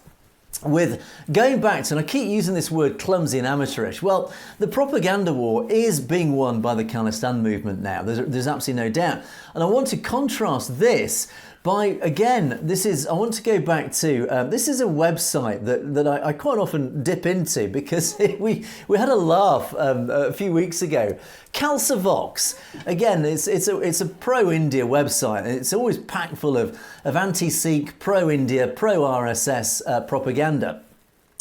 with going back to, and I keep using this word clumsy and amateurish. Well, the propaganda war is being won by the Khalistan movement now. There's absolutely no doubt. And I want to contrast this by, again, I want to go back to, this is a website that I quite often dip into because we had a laugh a few weeks ago. Calcivox, again, it's a pro-India website. It's always packed full of anti-Sikh, pro-India, pro-RSS propaganda.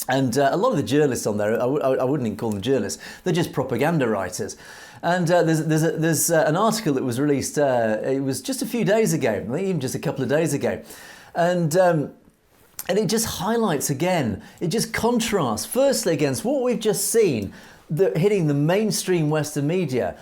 And a lot of the journalists on there, I wouldn't even call them journalists, they're just propaganda writers. And there's an article that was released, it was just a few days ago, I think even just a couple of days ago. And it just highlights again, it just contrasts, firstly against what we've just seen, hitting the mainstream Western media.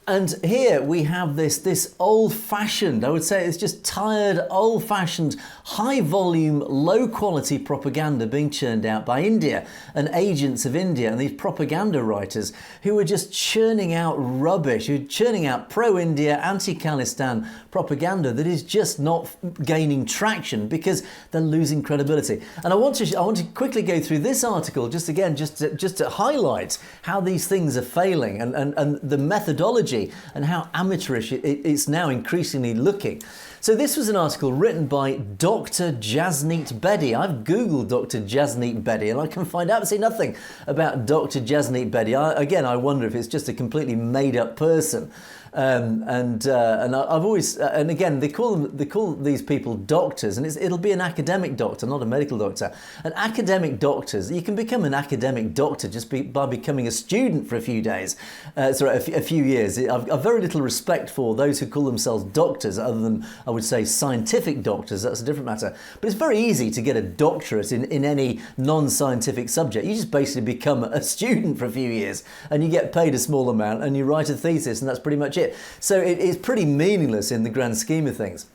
And here we have this old-fashioned, I would say it's just tired, old-fashioned, high-volume, low-quality propaganda being churned out by India and agents of India and these propaganda writers who are just churning out rubbish, who are churning out pro-India, anti-Khalistan propaganda that is just not gaining traction because they're losing credibility. And I want to quickly go through this article just to highlight how these things are failing and the methodology technology and how amateurish it's now increasingly looking. So this was an article written by Dr. Jasneet Bedi. I've Googled Dr. Jasneet Bedi and I can find absolutely nothing about Dr. Jasneet Bedi. Again, I wonder if it's just a completely made-up person. And I've always and again they call these people doctors, and it'll be an academic doctor, not a medical doctor. And academic doctors, you can become an academic doctor just by becoming a student for a few days, a few years. I've very little respect for those who call themselves doctors, other than I would say scientific doctors. That's a different matter. But it's very easy to get a doctorate in any non-scientific subject. You just basically become a student for a few years, and you get paid a small amount, and you write a thesis, and that's pretty much it. So it's pretty meaningless in the grand scheme of things.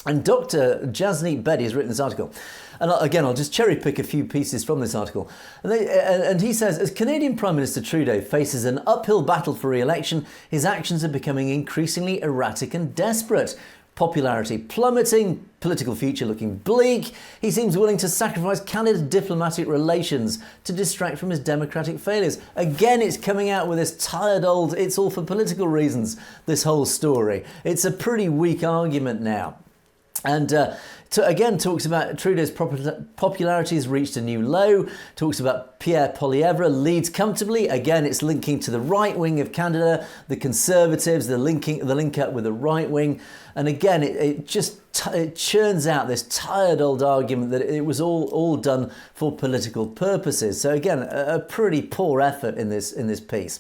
And Dr. Jasneet Bedi has written this article. And again, I'll just cherry pick a few pieces from this article. And he says, as Canadian Prime Minister Trudeau faces an uphill battle for re-election, his actions are becoming increasingly erratic and desperate. Popularity plummeting, political future looking bleak. He seems willing to sacrifice Canada's diplomatic relations to distract from his democratic failures. Again, it's coming out with this tired old, it's all for political reasons, this whole story. It's a pretty weak argument now. And again, talks about Trudeau's popularity has reached a new low, talks about Pierre Poilievre leads comfortably. Again, it's linking to the right wing of Canada, the Conservatives, the link up with the right wing. And again, it churns out this tired old argument that it was all done for political purposes. So again, a pretty poor effort in this piece.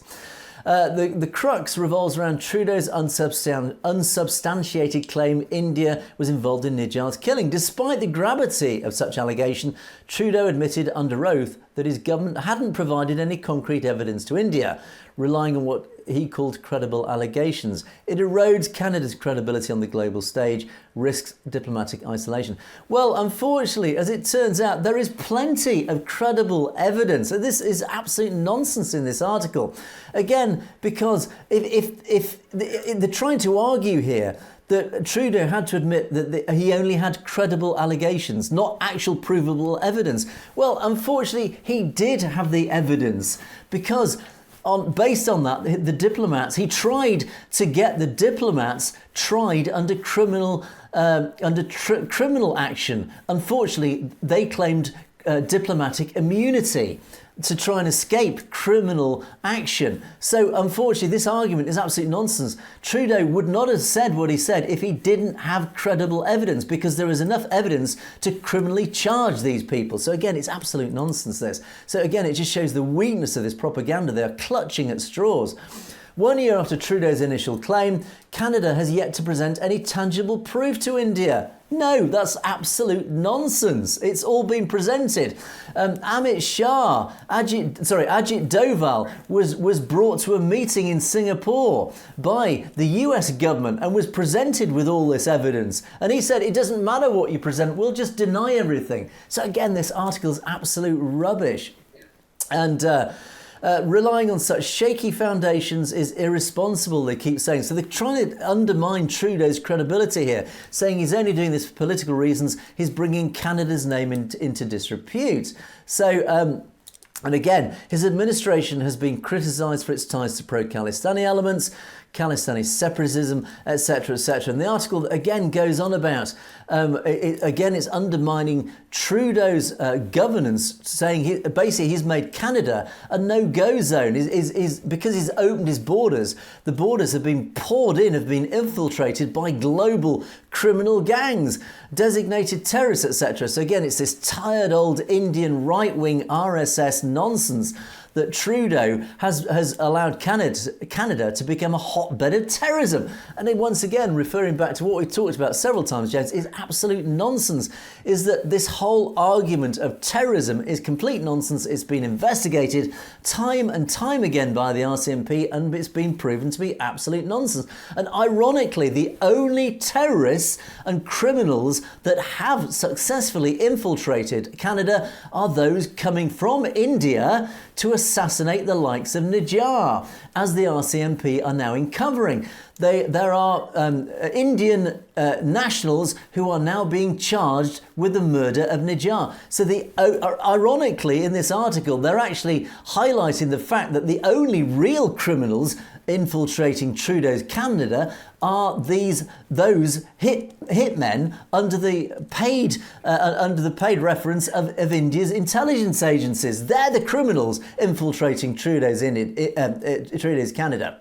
The crux revolves around Trudeau's unsubstantiated claim India was involved in Nijar's killing. Despite the gravity of such allegation, Trudeau admitted under oath that his government hadn't provided any concrete evidence to India, relying on what he called credible allegations. It erodes Canada's credibility on the global stage, risks diplomatic isolation. Well, unfortunately, as it turns out, there is plenty of credible evidence. So this is absolute nonsense in this article. Again, because if they're trying to argue here that Trudeau had to admit that he only had credible allegations, not actual provable evidence. Well, unfortunately, he did have the evidence because based on that, the diplomats, he tried to get the diplomats tried under criminal action. Unfortunately, they claimed diplomatic immunity to try and escape criminal action. So unfortunately, this argument is absolute nonsense. Trudeau would not have said what he said if he didn't have credible evidence, because there is enough evidence to criminally charge these people. So again, it's absolute nonsense, this. So again, it just shows the weakness of this propaganda. They are clutching at straws. 1 year after Trudeau's initial claim, Canada has yet to present any tangible proof to India. No, that's absolute nonsense. It's all been presented. Amit Shah, Ajit Doval was brought to a meeting in Singapore by the US government and was presented with all this evidence. And he said, it doesn't matter what you present, we'll just deny everything. So again, this article is absolute rubbish. And relying on such shaky foundations is irresponsible, they keep saying. So they're trying to undermine Trudeau's credibility here, saying he's only doing this for political reasons. He's bringing Canada's name into disrepute. So, and again, his administration has been criticised for its ties to pro-Khalistani elements, Khalistani separatism, etc., etc. And the article again goes on about, it's undermining Trudeau's governance, saying basically he's made Canada a no-go zone. Because he's opened his borders, the borders have been poured in, have been infiltrated by global criminal gangs, designated terrorists, etc. So again, it's this tired old Indian right-wing RSS nonsense that Trudeau has allowed Canada to become a hotbed of terrorism. And then once again, referring back to what we've talked about several times, James, is absolute nonsense, is that this whole argument of terrorism is complete nonsense. It's been investigated time and time again by the RCMP, and it's been proven to be absolute nonsense. And ironically, the only terrorists and criminals that have successfully infiltrated Canada are those coming from India to assassinate the likes of Nijar, as the RCMP are now uncovering. There are Indian nationals who are now being charged with the murder of Nijar. So ironically, in this article, they're actually highlighting the fact that the only real criminals infiltrating Trudeau's Canada are those hitmen under the paid reference of India's intelligence agencies. They're the criminals infiltrating Trudeau's Canada.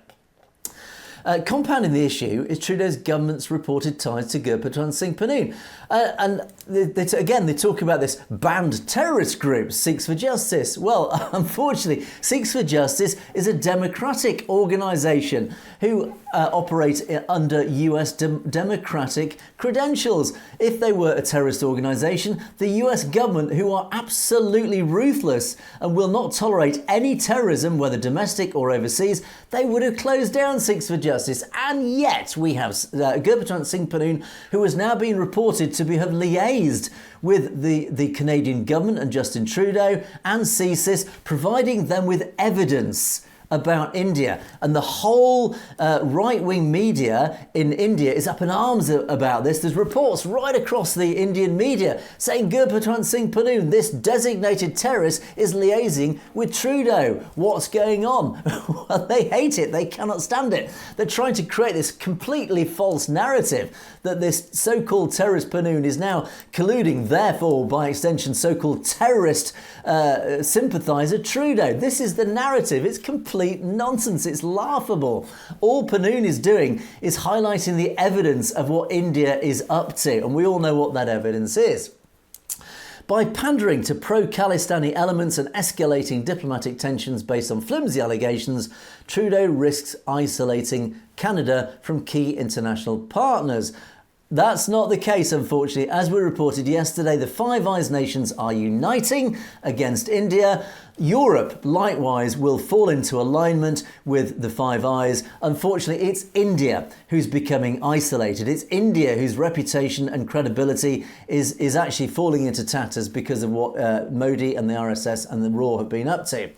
Compounding the issue is Trudeau's government's reported ties to Gurdas Maan. And they talk about this banned terrorist group, Sikhs for Justice. Well, unfortunately, Sikhs for Justice is a democratic organisation who operate under US democratic credentials. If they were a terrorist organisation, the US government, who are absolutely ruthless and will not tolerate any terrorism, whether domestic or overseas, they would have closed down Sikhs for Justice. And yet we have Gurdas Maan, who has now been reported to have liaised with the Canadian government and Justin Trudeau and CSIS, providing them with evidence about India. And the whole right-wing media in India is up in arms about this. There's reports right across the Indian media saying Gurdas Maan, this designated terrorist, is liaising with Trudeau. What's going on? Well, they hate it. They cannot stand it. They're trying to create this completely false narrative that this so-called terrorist Panoon is now colluding, therefore, by extension, so-called terrorist sympathiser Trudeau. This is the narrative. It's complete nonsense. It's laughable. All Panoon is doing is highlighting the evidence of what India is up to, and we all know what that evidence is. By pandering to pro-Khalistani elements and escalating diplomatic tensions based on flimsy allegations, Trudeau risks isolating Canada from key international partners. That's not the case, unfortunately. As we reported yesterday, the Five Eyes nations are uniting against India. Europe, likewise, will fall into alignment with the Five Eyes. Unfortunately, it's India who's becoming isolated. It's India whose reputation and credibility is actually falling into tatters because of what Modi and the RSS and the RAW have been up to.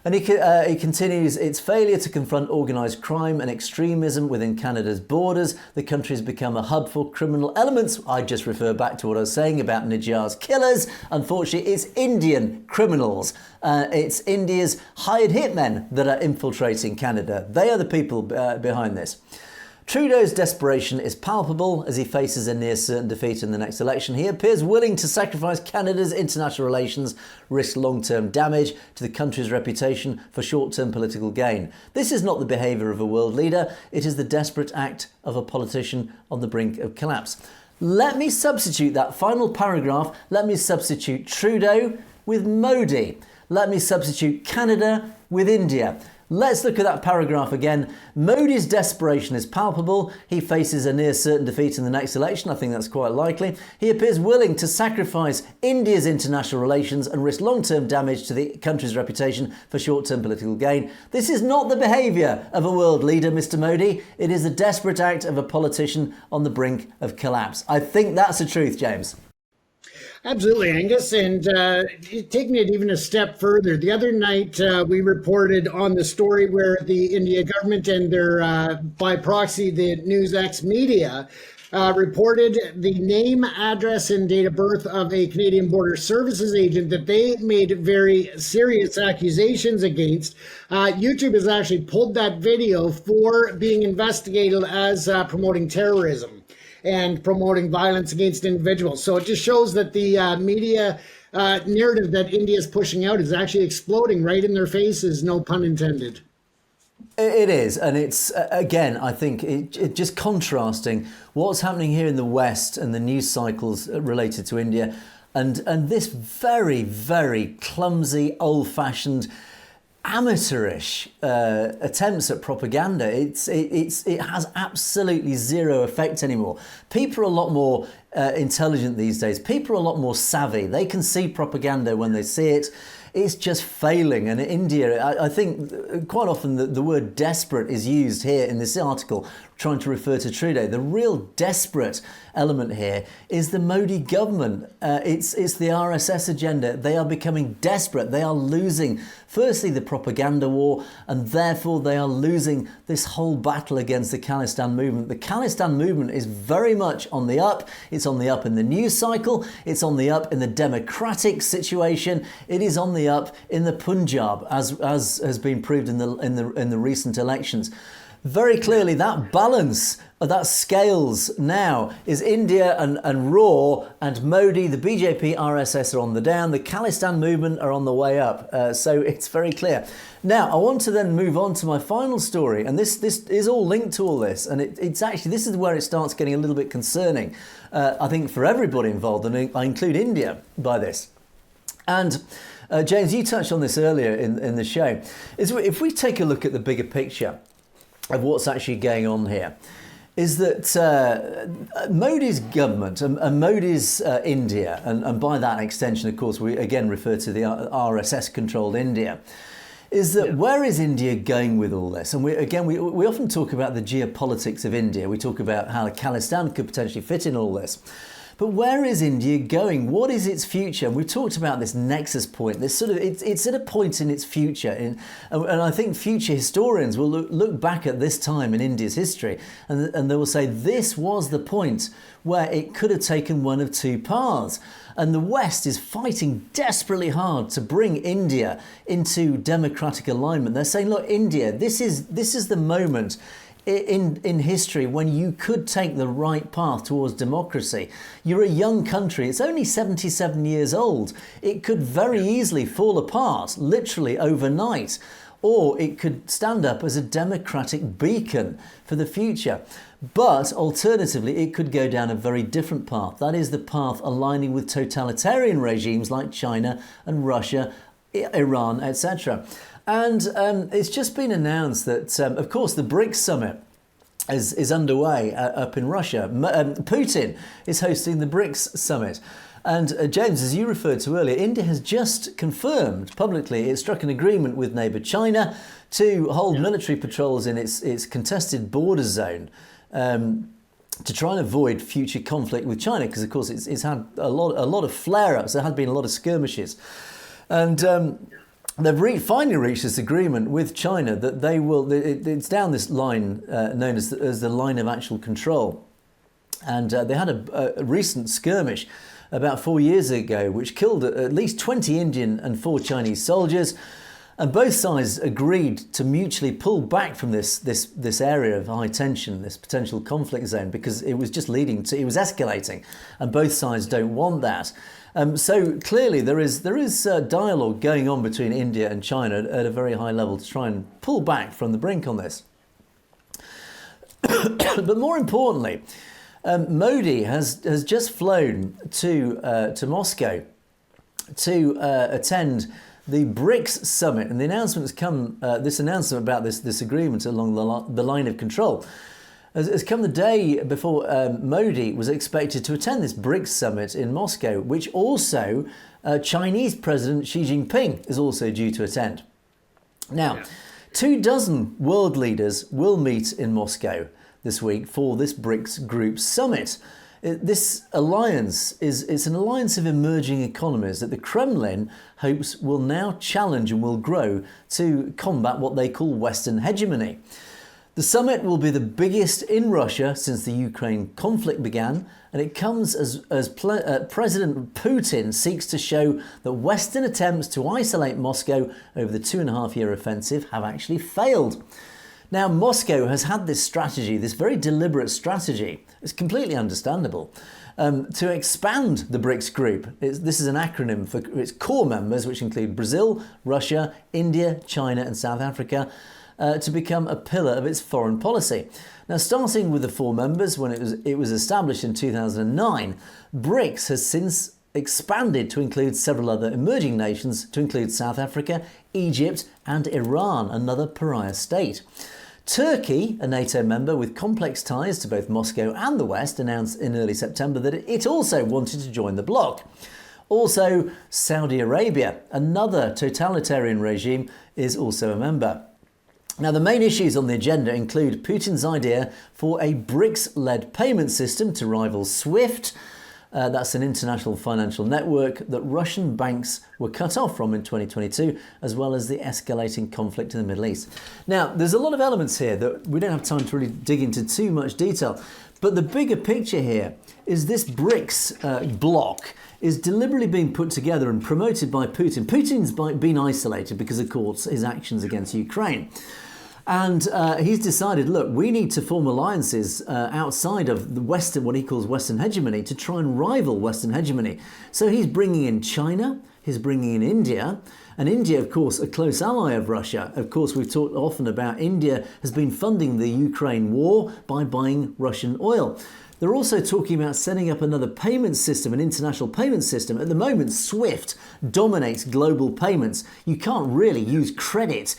And he continues, its failure to confront organised crime and extremism within Canada's borders. The country has become a hub for criminal elements. I just refer back to what I was saying about Nijar's killers. Unfortunately, it's Indian criminals. It's India's hired hitmen that are infiltrating Canada. They are the people behind this. Trudeau's desperation is palpable as he faces a near certain defeat in the next election. He appears willing to sacrifice Canada's international relations, risk long-term damage to the country's reputation for short-term political gain. This is not the behaviour of a world leader. It is the desperate act of a politician on the brink of collapse. Let me substitute that final paragraph. Let me substitute Trudeau with Modi. Let me substitute Canada with India. Let's look at that paragraph again. Modi's desperation is palpable. He faces a near certain defeat in the next election. I think that's quite likely. He appears willing to sacrifice India's international relations and risk long-term damage to the country's reputation for short-term political gain. This is not the behaviour of a world leader, Mr. Modi. It is the desperate act of a politician on the brink of collapse. I think that's the truth, James. Absolutely, Angus. And taking it even a step further, the other night we reported on the story where the India government and their, by proxy, the NewsX media reported the name, address, and date of birth of a Canadian Border Services agent that they made very serious accusations against. YouTube has actually pulled that video for being investigated as promoting terrorism and promoting violence against individuals. So it just shows that the media narrative that India is pushing out is actually exploding right in their faces, no pun intended. It is, and it's, again, I think it just contrasting what's happening here in the West and the news cycles related to India and this very, very clumsy, old-fashioned, amateurish attempts at propaganda. It has absolutely zero effect anymore. People are a lot more intelligent these days. People are a lot more savvy. They can see propaganda when they see it. It's just failing. And in India, I think quite often the word desperate is used here in this article. trying to refer to Trudeau. The real desperate element here is the Modi government. It's the RSS agenda. They are becoming desperate. They are losing, firstly, the propaganda war, and therefore they are losing this whole battle against the Khalistan movement. The Khalistan movement is very much on the up. It's on the up in the news cycle. It's on the up in the democratic situation. It is on the up in the Punjab, as has been proved in the recent elections. Very clearly, that balance, that scales now is India and RAW and Modi, the BJP, RSS are on the down, the Khalistan movement are on the way up. So it's very clear. Now, I want to then move on to my final story, and this is all linked to all this, and it's actually, this is where it starts getting a little bit concerning, I think, for everybody involved, and I include India by this. And James, you touched on this earlier in the show. If we take a look at the bigger picture of what's actually going on here, is that Modi's government and Modi's India, and by that extension, of course, we again refer to the RSS-controlled India, is that where is India going with all this? And we often talk about the geopolitics of India. We talk about how Khalistan could potentially fit in all this. But where is India going? What is its future? We've talked about this nexus point. This sort of it's at a point in its future, and I think future historians will look back at this time in India's history, and they will say this was the point where it could have taken one of two paths. And the West is fighting desperately hard to bring India into democratic alignment. They're saying, look, India, this is the moment in history when you could take the right path towards democracy. You're a young country. It's only 77 years old. It could very easily fall apart, literally overnight, or it could stand up as a democratic beacon for the future. But alternatively, it could go down a very different path. That is the path aligning with totalitarian regimes like China and Russia, Iran, etc. And it's just been announced that, of course, the BRICS summit is underway up in Russia. Putin is hosting the BRICS summit. And James, as you referred to earlier, India has just confirmed publicly it struck an agreement with neighbour China to hold military patrols in its contested border zone to try and avoid future conflict with China, because, of course, it's had a lot of flare-ups. There had been a lot of skirmishes. And they've finally reached this agreement with China that they will. It's down this line known as the line of actual control, and they had a recent skirmish about 4 years ago, which killed at least 20 Indian and 4 Chinese soldiers, and both sides agreed to mutually pull back from this area of high tension, this potential conflict zone, because it was just it was escalating, and both sides don't want that. So clearly there is dialogue going on between India and China at a very high level to try and pull back from the brink on this. But more importantly, Modi has just flown to Moscow to attend the BRICS summit, and the announcement has come. This announcement about this agreement along the line of control has come the day before Modi was expected to attend this BRICS summit in Moscow, which also Chinese President Xi Jinping is also due to attend. Now, 24 world leaders will meet in Moscow this week for this BRICS group summit. This alliance it's an alliance of emerging economies that the Kremlin hopes will now challenge and will grow to combat what they call Western hegemony. The summit will be the biggest in Russia since the Ukraine conflict began, and it comes as President Putin seeks to show that Western attempts to isolate Moscow over the 2.5-year offensive have actually failed. Now, Moscow has had this strategy, this very deliberate strategy, it's completely understandable, to expand the BRICS group. This is an acronym for its core members, which include Brazil, Russia, India, China and South Africa, to become a pillar of its foreign policy. Now, starting with the 4 members when it was established in 2009, BRICS has since expanded to include several other emerging nations, to include South Africa, Egypt and Iran, another pariah state. Turkey, a NATO member with complex ties to both Moscow and the West, announced in early September that it also wanted to join the bloc. Also, Saudi Arabia, another totalitarian regime, is also a member. Now, the main issues on the agenda include Putin's idea for a BRICS-led payment system to rival SWIFT. That's an international financial network that Russian banks were cut off from in 2022, as well as the escalating conflict in the Middle East. Now, there's a lot of elements here that we don't have time to really dig into too much detail. But the bigger picture here is this BRICS bloc is deliberately being put together and promoted by Putin. Putin's been isolated because, of course, his actions against Ukraine. And he's decided, look, we need to form alliances outside of the Western, what he calls Western hegemony, to try and rival Western hegemony. So he's bringing in China, he's bringing in India, and India, of course, a close ally of Russia. Of course, we've talked often about India has been funding the Ukraine war by buying Russian oil. They're also talking about setting up another payment system, an international payment system. At the moment, SWIFT dominates global payments. You can't really use credit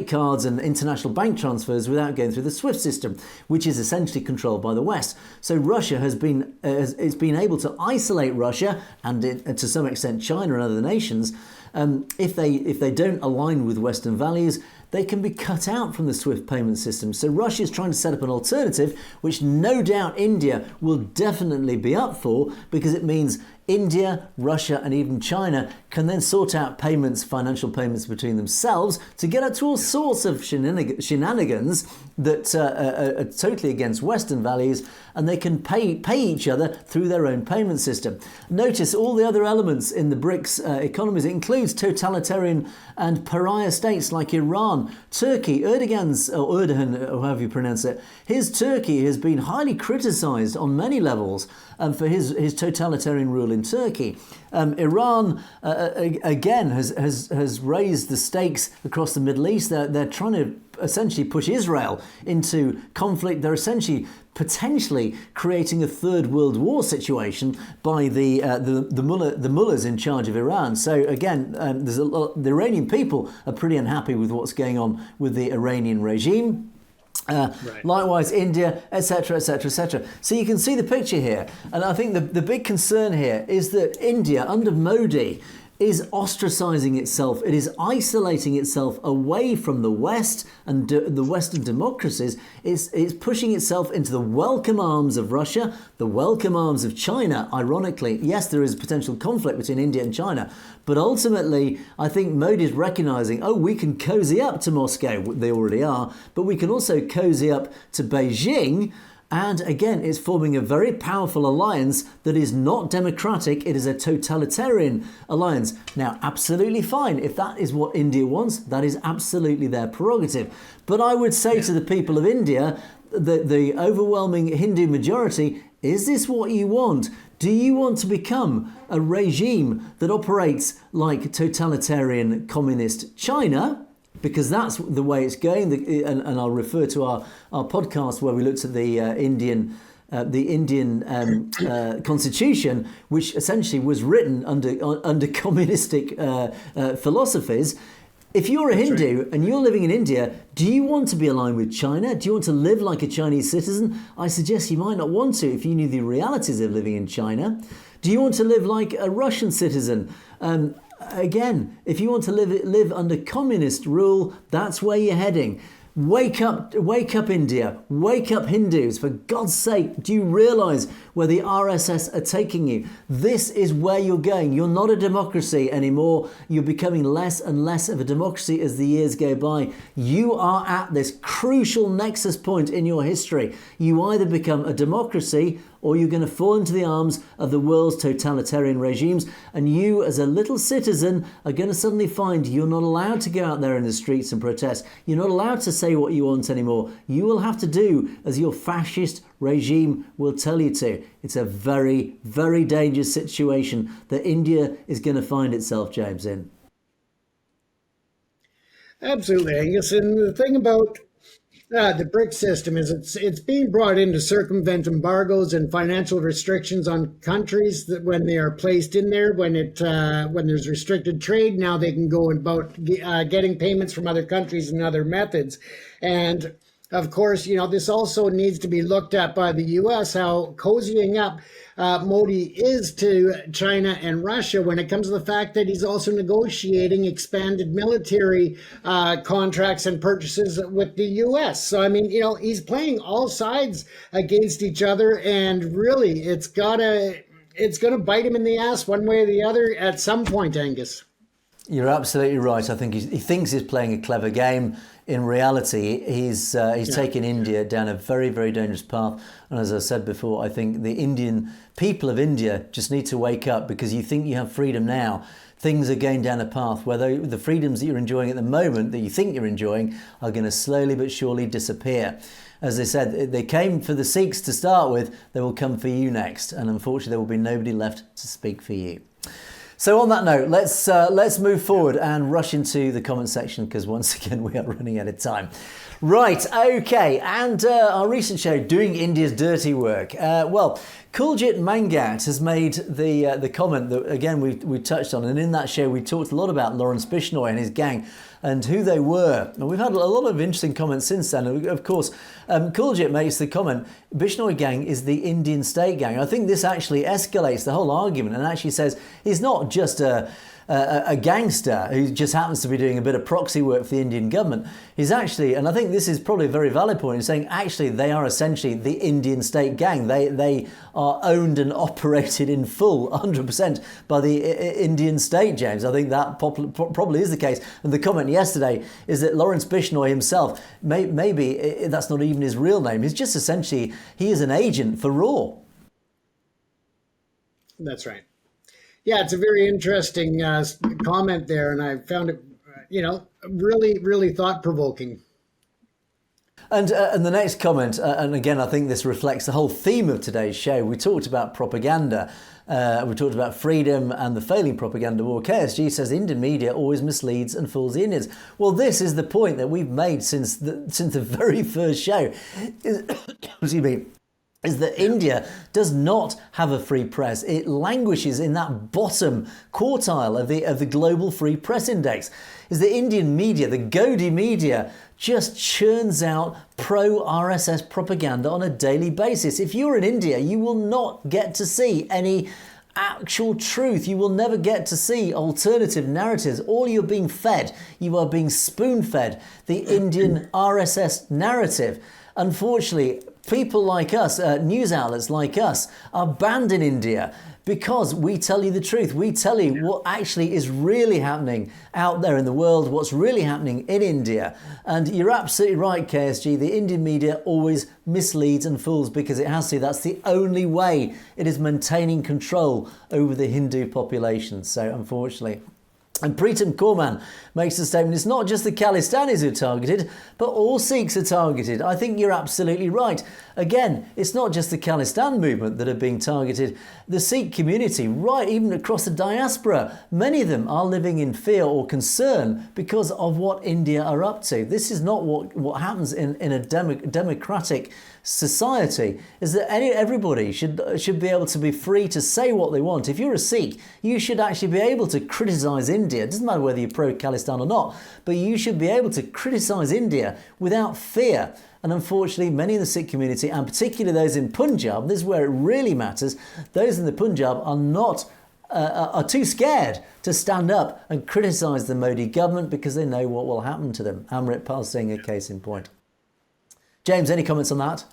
cards and international bank transfers without going through the SWIFT system, which is essentially controlled by the West. So Russia has been able to isolate Russia and to some extent China and other nations. If they don't align with Western values, they can be cut out from the SWIFT payment system. So Russia is trying to set up an alternative, which no doubt India will definitely be up for, because it means India, Russia and even China can then sort out payments, financial payments between themselves to get up to all sorts of shenanigans that are totally against Western values, and they can pay each other through their own payment system. Notice all the other elements in the BRICS economies. It includes totalitarian and pariah states like Iran, Turkey. Erdogan, or however you pronounce it, his Turkey has been highly criticised on many levels for his totalitarian rule in Turkey. Iran, again, has raised the stakes across the Middle East. They're trying to essentially push Israel into conflict. They're essentially potentially creating a third world war situation by the mullahs in charge of Iran. So again, the Iranian people are pretty unhappy with what's going on with the Iranian regime. Right. Likewise, India, etc., etc., etc. So you can see the picture here. And I think the big concern here is that India, under Modi, is ostracizing itself. It is isolating itself away from the West and the Western democracies. It's pushing itself into the welcome arms of Russia, the welcome arms of China. Ironically, yes, there is a potential conflict between India and China, but ultimately, I think Modi is recognizing, we can cozy up to Moscow. They already are, but we can also cozy up to Beijing. And again, it's forming a very powerful alliance that is not democratic. It is a totalitarian alliance. Now, absolutely fine. If that is what India wants, that is absolutely their prerogative. But I would say to the people of India, the overwhelming Hindu majority, is this what you want? Do you want to become a regime that operates like totalitarian communist China? Because that's the way it's going, and I'll refer to our podcast where we looked at the Indian constitution, which essentially was written under communistic philosophies. If you're a Hindu and you're living in India, do you want to be aligned with China? Do you want to live like a Chinese citizen? I suggest you might not want to if you knew the realities of living in China. Do you want to live like a Russian citizen? Again, if you want to live under communist rule, that's where you're heading. Wake up, India. Wake up, Hindus. For God's sake, do you realise where the RSS are taking you? This is where you're going. You're not a democracy anymore. You're becoming less and less of a democracy as the years go by. You are at this crucial nexus point in your history. You either become a democracy or you're going to fall into the arms of the world's totalitarian regimes, and you as a little citizen are going to suddenly find you're not allowed to go out there in the streets and protest. You're not allowed to say what you want anymore. You will have to do as your fascist regime will tell you to. It's a very, very dangerous situation that India is going to find itself, James, in. Absolutely, Angus. And the thing about the BRICS system is it's being brought in to circumvent embargoes and financial restrictions on countries that when they are placed in there, when there's restricted trade, now they can go about getting payments from other countries and other methods. And Of course, this also needs to be looked at by the U.S., how cozying up Modi is to China and Russia when it comes to the fact that he's also negotiating expanded military contracts and purchases with the U.S. So, I mean, he's playing all sides against each other, and really it's going to bite him in the ass one way or the other at some point, Angus. You're absolutely right. I think he thinks he's playing a clever game. In reality, he's taken India down a very, very dangerous path. And as I said before, I think the Indian people of India just need to wake up, because you think you have freedom now. Things are going down a path where the freedoms that you're enjoying at the moment, that you think you're enjoying, are going to slowly but surely disappear. As they said, they came for the Sikhs to start with, they will come for you next. And unfortunately, there will be nobody left to speak for you. So on that note, let's move forward and rush into the comment section, because once again we are running out of time. Right, okay, and our recent show, Doing India's Dirty Work. Gurdas Maan has made the comment that, again, we touched on, and in that show we talked a lot about Lawrence Bishnoi and his gang and who they were. And we've had a lot of interesting comments since then. And of course, Gurdas makes the comment, Bishnoi gang is the Indian state gang. I think this actually escalates the whole argument and actually says he's not just a gangster who just happens to be doing a bit of proxy work for the Indian government. He's actually, and I think this is probably a very valid point, in saying actually they are essentially the Indian state gang. They are owned and operated in full, 100% by the Indian state, James. I think that probably is the case. And the comment yesterday is that Lawrence Bishnoi himself, maybe that's not even his real name. He's just essentially, he is an agent for RAW. That's right. Yeah, it's a very interesting comment there, and I found it, really, really thought-provoking. And the next comment, and again, I think this reflects the whole theme of today's show. We talked about propaganda. We talked about freedom and the failing propaganda war. KSG says Indian media always misleads and fools the Indians. Well, this is the point that we've made since the very first show. Excuse me. Is that India does not have a free press. It languishes in that bottom quartile of the global free press index. Is the Indian media, the Gaudiya media, just churns out pro-RSS propaganda on a daily basis. If you're in India, you will not get to see any actual truth. You will never get to see alternative narratives. All you're being fed, you are being spoon-fed the Indian RSS narrative. Unfortunately, people like us, news outlets like us, are banned in India because we tell you the truth. We tell you what actually is really happening out there in the world, what's really happening in India. And you're absolutely right, KSG, the Indian media always misleads and fools because it has to. That's the only way it is maintaining control over the Hindu population. So unfortunately. And Pritam Kaur makes the statement, it's not just the Khalistanis who are targeted, but all Sikhs are targeted. I think you're absolutely right. Again, it's not just the Khalistan movement that are being targeted. The Sikh community, right, even across the diaspora, many of them are living in fear or concern because of what India are up to. This is not what happens in a democratic society, is that everybody should be able to be free to say what they want. If you're a Sikh, you should actually be able to criticise India. It doesn't matter whether you're pro-Khalistan or not, but you should be able to criticise India without fear. And unfortunately, many in the Sikh community, and particularly those in Punjab, this is where it really matters, those in the Punjab are too scared to stand up and criticise the Modi government because they know what will happen to them. Amrit Pal saying a case in point. James, any comments on that?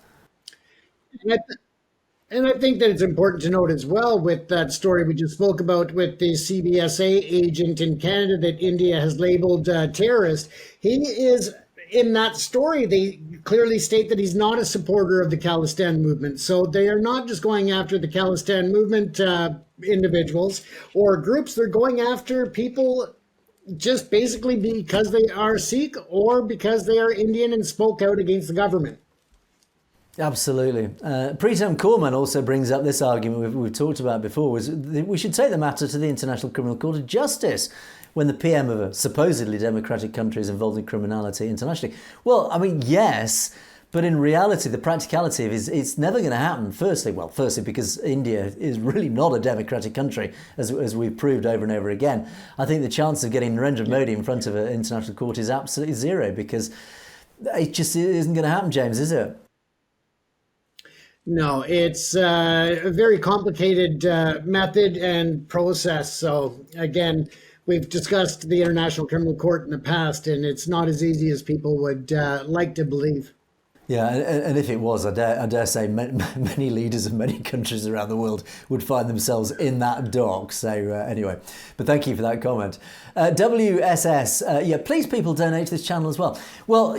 And I think that it's important to note as well with that story we just spoke about with the CBSA agent in Canada that India has labeled terrorist. He is, in that story, they clearly state that he's not a supporter of the Khalistan movement. So they are not just going after the Khalistan movement individuals or groups. They're going after people just basically because they are Sikh or because they are Indian and spoke out against the government. Absolutely. Pritam Kaur also brings up this argument we've talked about before, was we should take the matter to the International Criminal Court of Justice when the PM of a supposedly democratic country is involved in criminality internationally. Well, I mean, yes, but in reality, the practicality of it is it's never going to happen. Firstly, because India is really not a democratic country, as we've proved over and over again. I think the chance of getting Narendra Modi in front of an international court is absolutely zero because It just isn't going to happen, James, is it? No, it's a very complicated method and process. So again, we've discussed the International Criminal Court in the past, and it's not as easy as people would like to believe. Yeah, and if it was, I dare say many leaders of many countries around the world would find themselves in that dock. So anyway, but thank you for that comment. WSS, please people donate to this channel as well. Well,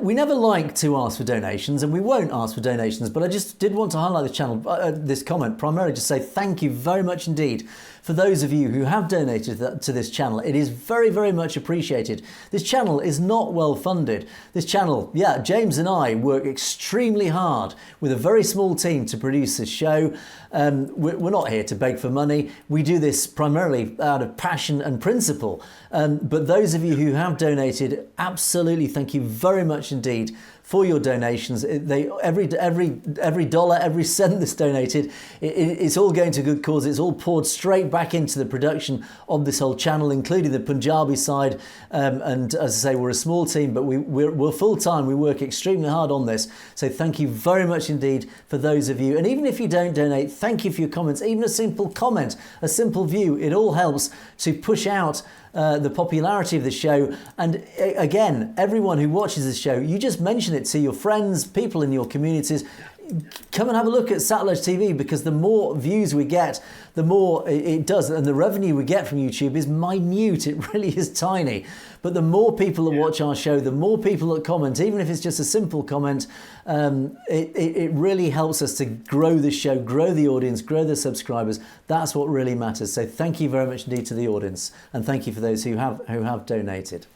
we never like to ask for donations, and we won't ask for donations, but I just did want to highlight this channel, this comment, primarily to say thank you very much indeed for those of you who have donated to this channel. It is very, very much appreciated. This channel is not well funded. This channel, James and I work extremely hard with a very small team to produce this show. We're not here to beg for money. We do this primarily out of passion and principle. But those of you who have donated, absolutely thank you very much indeed for your donations. Every dollar, every cent that's donated, it's all going to good cause. It's all poured straight back into the production of this whole channel, including the Punjabi side. And as I say, we're a small team, but we're full time. We work extremely hard on this. So thank you very much indeed for those of you. And even if you don't donate, thank you for your comments. Even a simple comment, a simple view, it all helps to push out the popularity of the show. And again, everyone who watches this show, you just mention it to your friends, people in your communities. Come and have a look at Satellite TV, because the more views we get, the more it does. And the revenue we get from YouTube is minute. It really is tiny. But the more people that watch our show, the more people that comment, even if it's just a simple comment, it really helps us to grow the show, grow the audience, grow the subscribers. That's what really matters. So thank you very much indeed to the audience. And thank you for those who have donated.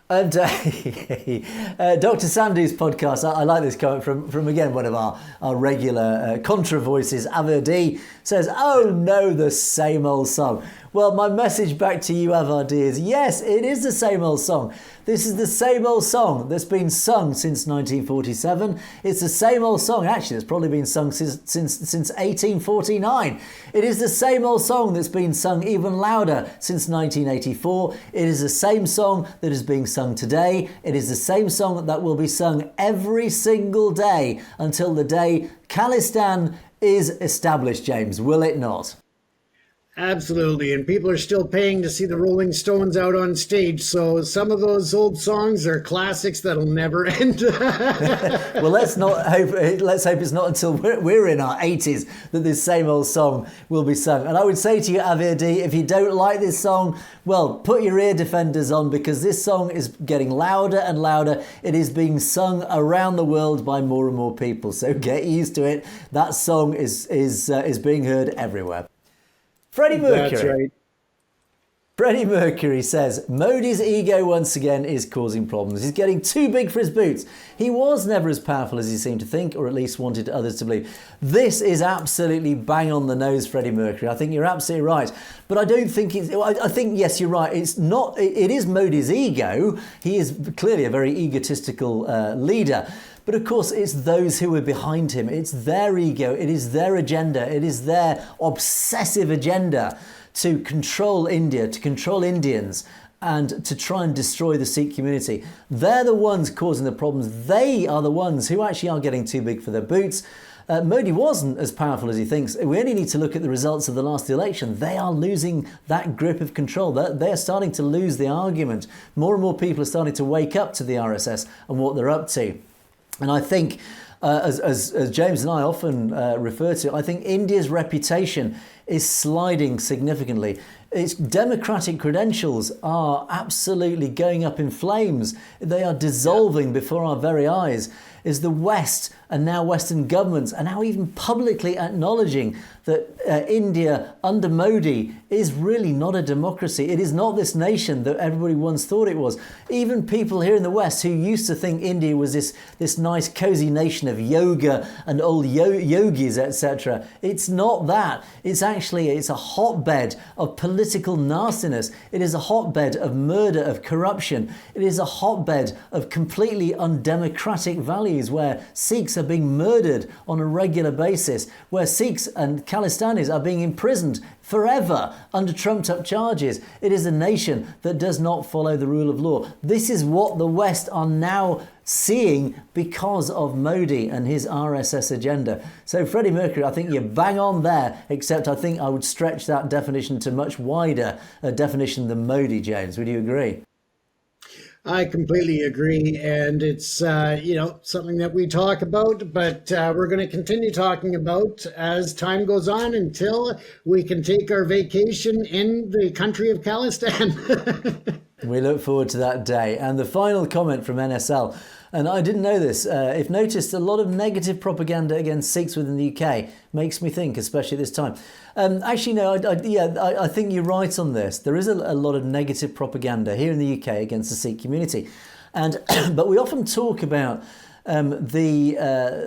And Dr. Sandhu's podcast, I like this comment from again, one of our regular contra voices, Averdi, says, "Oh no, the same old song." Well, my message back to you, Averdi, is yes, it is the same old song. This is the same old song that's been sung since 1947. It's the same old song, actually, that's probably been sung since 1849. It is the same old song that's been sung even louder since 1984. It is the same song that is being sung today. It is the same song that will be sung every single day until the day Khalistan is established, James, will it not? Absolutely, and people are still paying to see the Rolling Stones out on stage, so some of those old songs are classics that'll never end. Well, let's hope it's not until we're in our 80s that this same old song will be sung. And I would say to you, Averdi, if you don't like this song, well, put your ear defenders on, because this song is getting louder and louder. It is being sung around the world by more and more people, so get used to it. That song is being heard everywhere. Freddie Mercury. That's right. Freddie Mercury says, Modi's ego once again is causing problems. He's getting too big for his boots. He was never as powerful as he seemed to think, or at least wanted others to believe. This is absolutely bang on the nose, Freddie Mercury. I think you're absolutely right. But I don't think I think, yes, you're right. It's not, it is Modi's ego. He is clearly a very egotistical leader. But of course, it's those who are behind him. It's their ego. It is their agenda. It is their obsessive agenda to control India, to control Indians, and to try and destroy the Sikh community. They're the ones causing the problems. They are the ones who actually are getting too big for their boots. Modi wasn't as powerful as he thinks. We only need to look at the results of the last election. They are losing that grip of control. They're starting to lose the argument. More and more people are starting to wake up to the RSS and what they're up to. And I think, as James and I often refer to, I think India's reputation is sliding significantly. Its democratic credentials are absolutely going up in flames. They are dissolving before our very eyes. Is the West and now Western governments are now even publicly acknowledging that India under Modi is really not a democracy. It is not this nation that everybody once thought it was. Even people here in the West who used to think India was this nice cozy nation of yoga and old yogis, etc. It's not that. It's a hotbed of political nastiness. It is a hotbed of murder, of corruption. It is a hotbed of completely undemocratic values where Sikhs are being murdered on a regular basis, where Sikhs and Khalistanis are being imprisoned forever under trumped-up charges. It is a nation that does not follow the rule of law. This is what the West are now seeing because of Modi and his RSS agenda. So Freddie Mercury, I think you're bang on there, except I think I would stretch that definition to much wider a definition than Modi, James. Would you agree? I completely agree, and it's something that we talk about, but we're going to continue talking about as time goes on until we can take our vacation in the country of Khalistan. We look forward to that day. And the final comment from NSL, and I didn't know this, if noticed, a lot of negative propaganda against Sikhs within the UK. Makes me think, especially this time. Actually, no, I think you're right on this. There is a lot of negative propaganda here in the UK against the Sikh community. But we often talk about the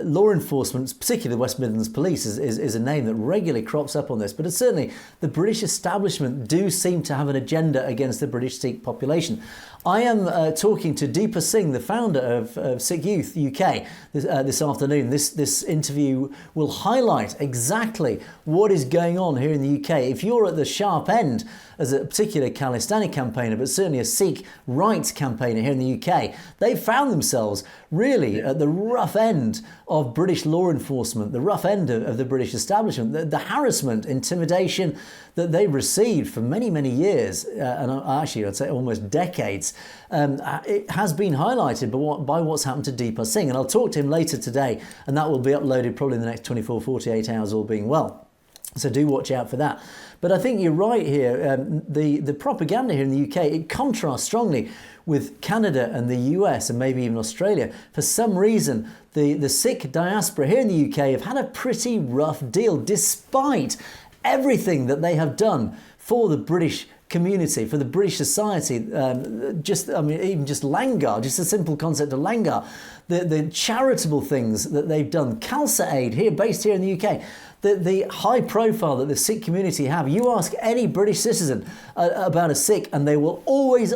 law enforcement, particularly the West Midlands Police, is a name that regularly crops up on this. But certainly the British establishment do seem to have an agenda against the British Sikh population. I am talking to Deepa Singh, the founder of Sikh Youth UK, this afternoon. This interview will highlight exactly what is going on here in the UK. If you're at the sharp end as a particular Khalistani campaigner, but certainly a Sikh rights campaigner here in the UK, they found themselves really at the rough end of British law enforcement, the rough end of the British establishment, the harassment, intimidation that they've received for many, many years, and actually I'd say almost decades. It has been highlighted by what's happened to Deepa Singh, and I'll talk to him later today, and that will be uploaded probably in the next 24, 48 hours, all being well. So do watch out for that. But I think you're right here. The propaganda here in the UK, it contrasts strongly with Canada and the US and maybe even Australia. For some reason, the Sikh diaspora here in the UK have had a pretty rough deal, despite everything that they have done for the British community, for the British society. Even just Langar, just a simple concept of Langar, the charitable things that they've done, Khalsa Aid here, based here in the UK. The high profile that the Sikh community have. You ask any British citizen about a Sikh, and they will always,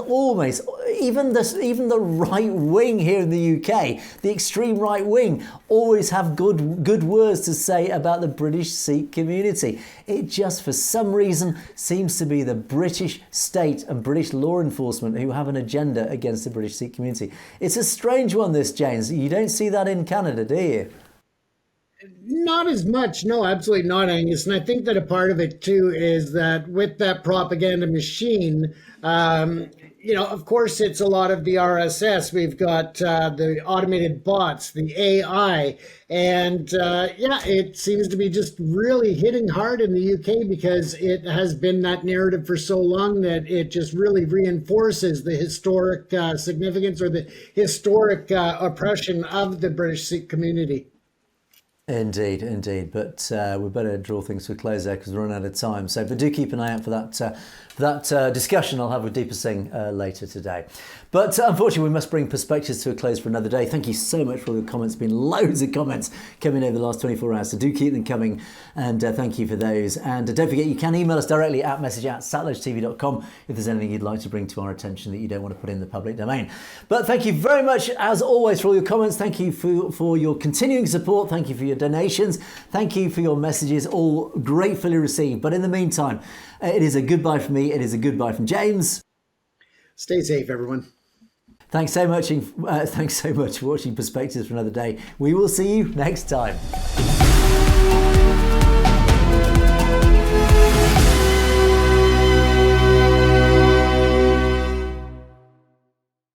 even the right wing here in the UK, the extreme right wing, always have good words to say about the British Sikh community. It just, for some reason, seems to be the British state and British law enforcement who have an agenda against the British Sikh community. It's a strange one, this, James. You don't see that in Canada, do you? Not as much. No, absolutely not, Angus. And I think that a part of it, too, is that with that propaganda machine, of course, it's a lot of the RSS. We've got the automated bots, the AI. And it seems to be just really hitting hard in the UK because it has been that narrative for so long that it just really reinforces the historic significance or the historic oppression of the British Sikh community. Indeed. But we better draw things to a close there because we're running out of time. But do keep an eye out for that discussion I'll have with Deepa Singh later today. But unfortunately, we must bring Perspectives to a close for another day. Thank you so much for all the comments. Been loads of comments coming over the last 24 hours, so do keep them coming. And thank you for those. And don't forget, you can email us directly at message@satellitetv.com if there's anything you'd like to bring to our attention that you don't want to put in the public domain. But thank you very much, as always, for all your comments. Thank you for your continuing support. Thank you for your donations. Thank you for your messages, all gratefully received. But in the meantime, it is a goodbye from me. It is a goodbye from James. Stay safe, everyone. Thanks so much for watching Perspectives for another day. We will see you next time.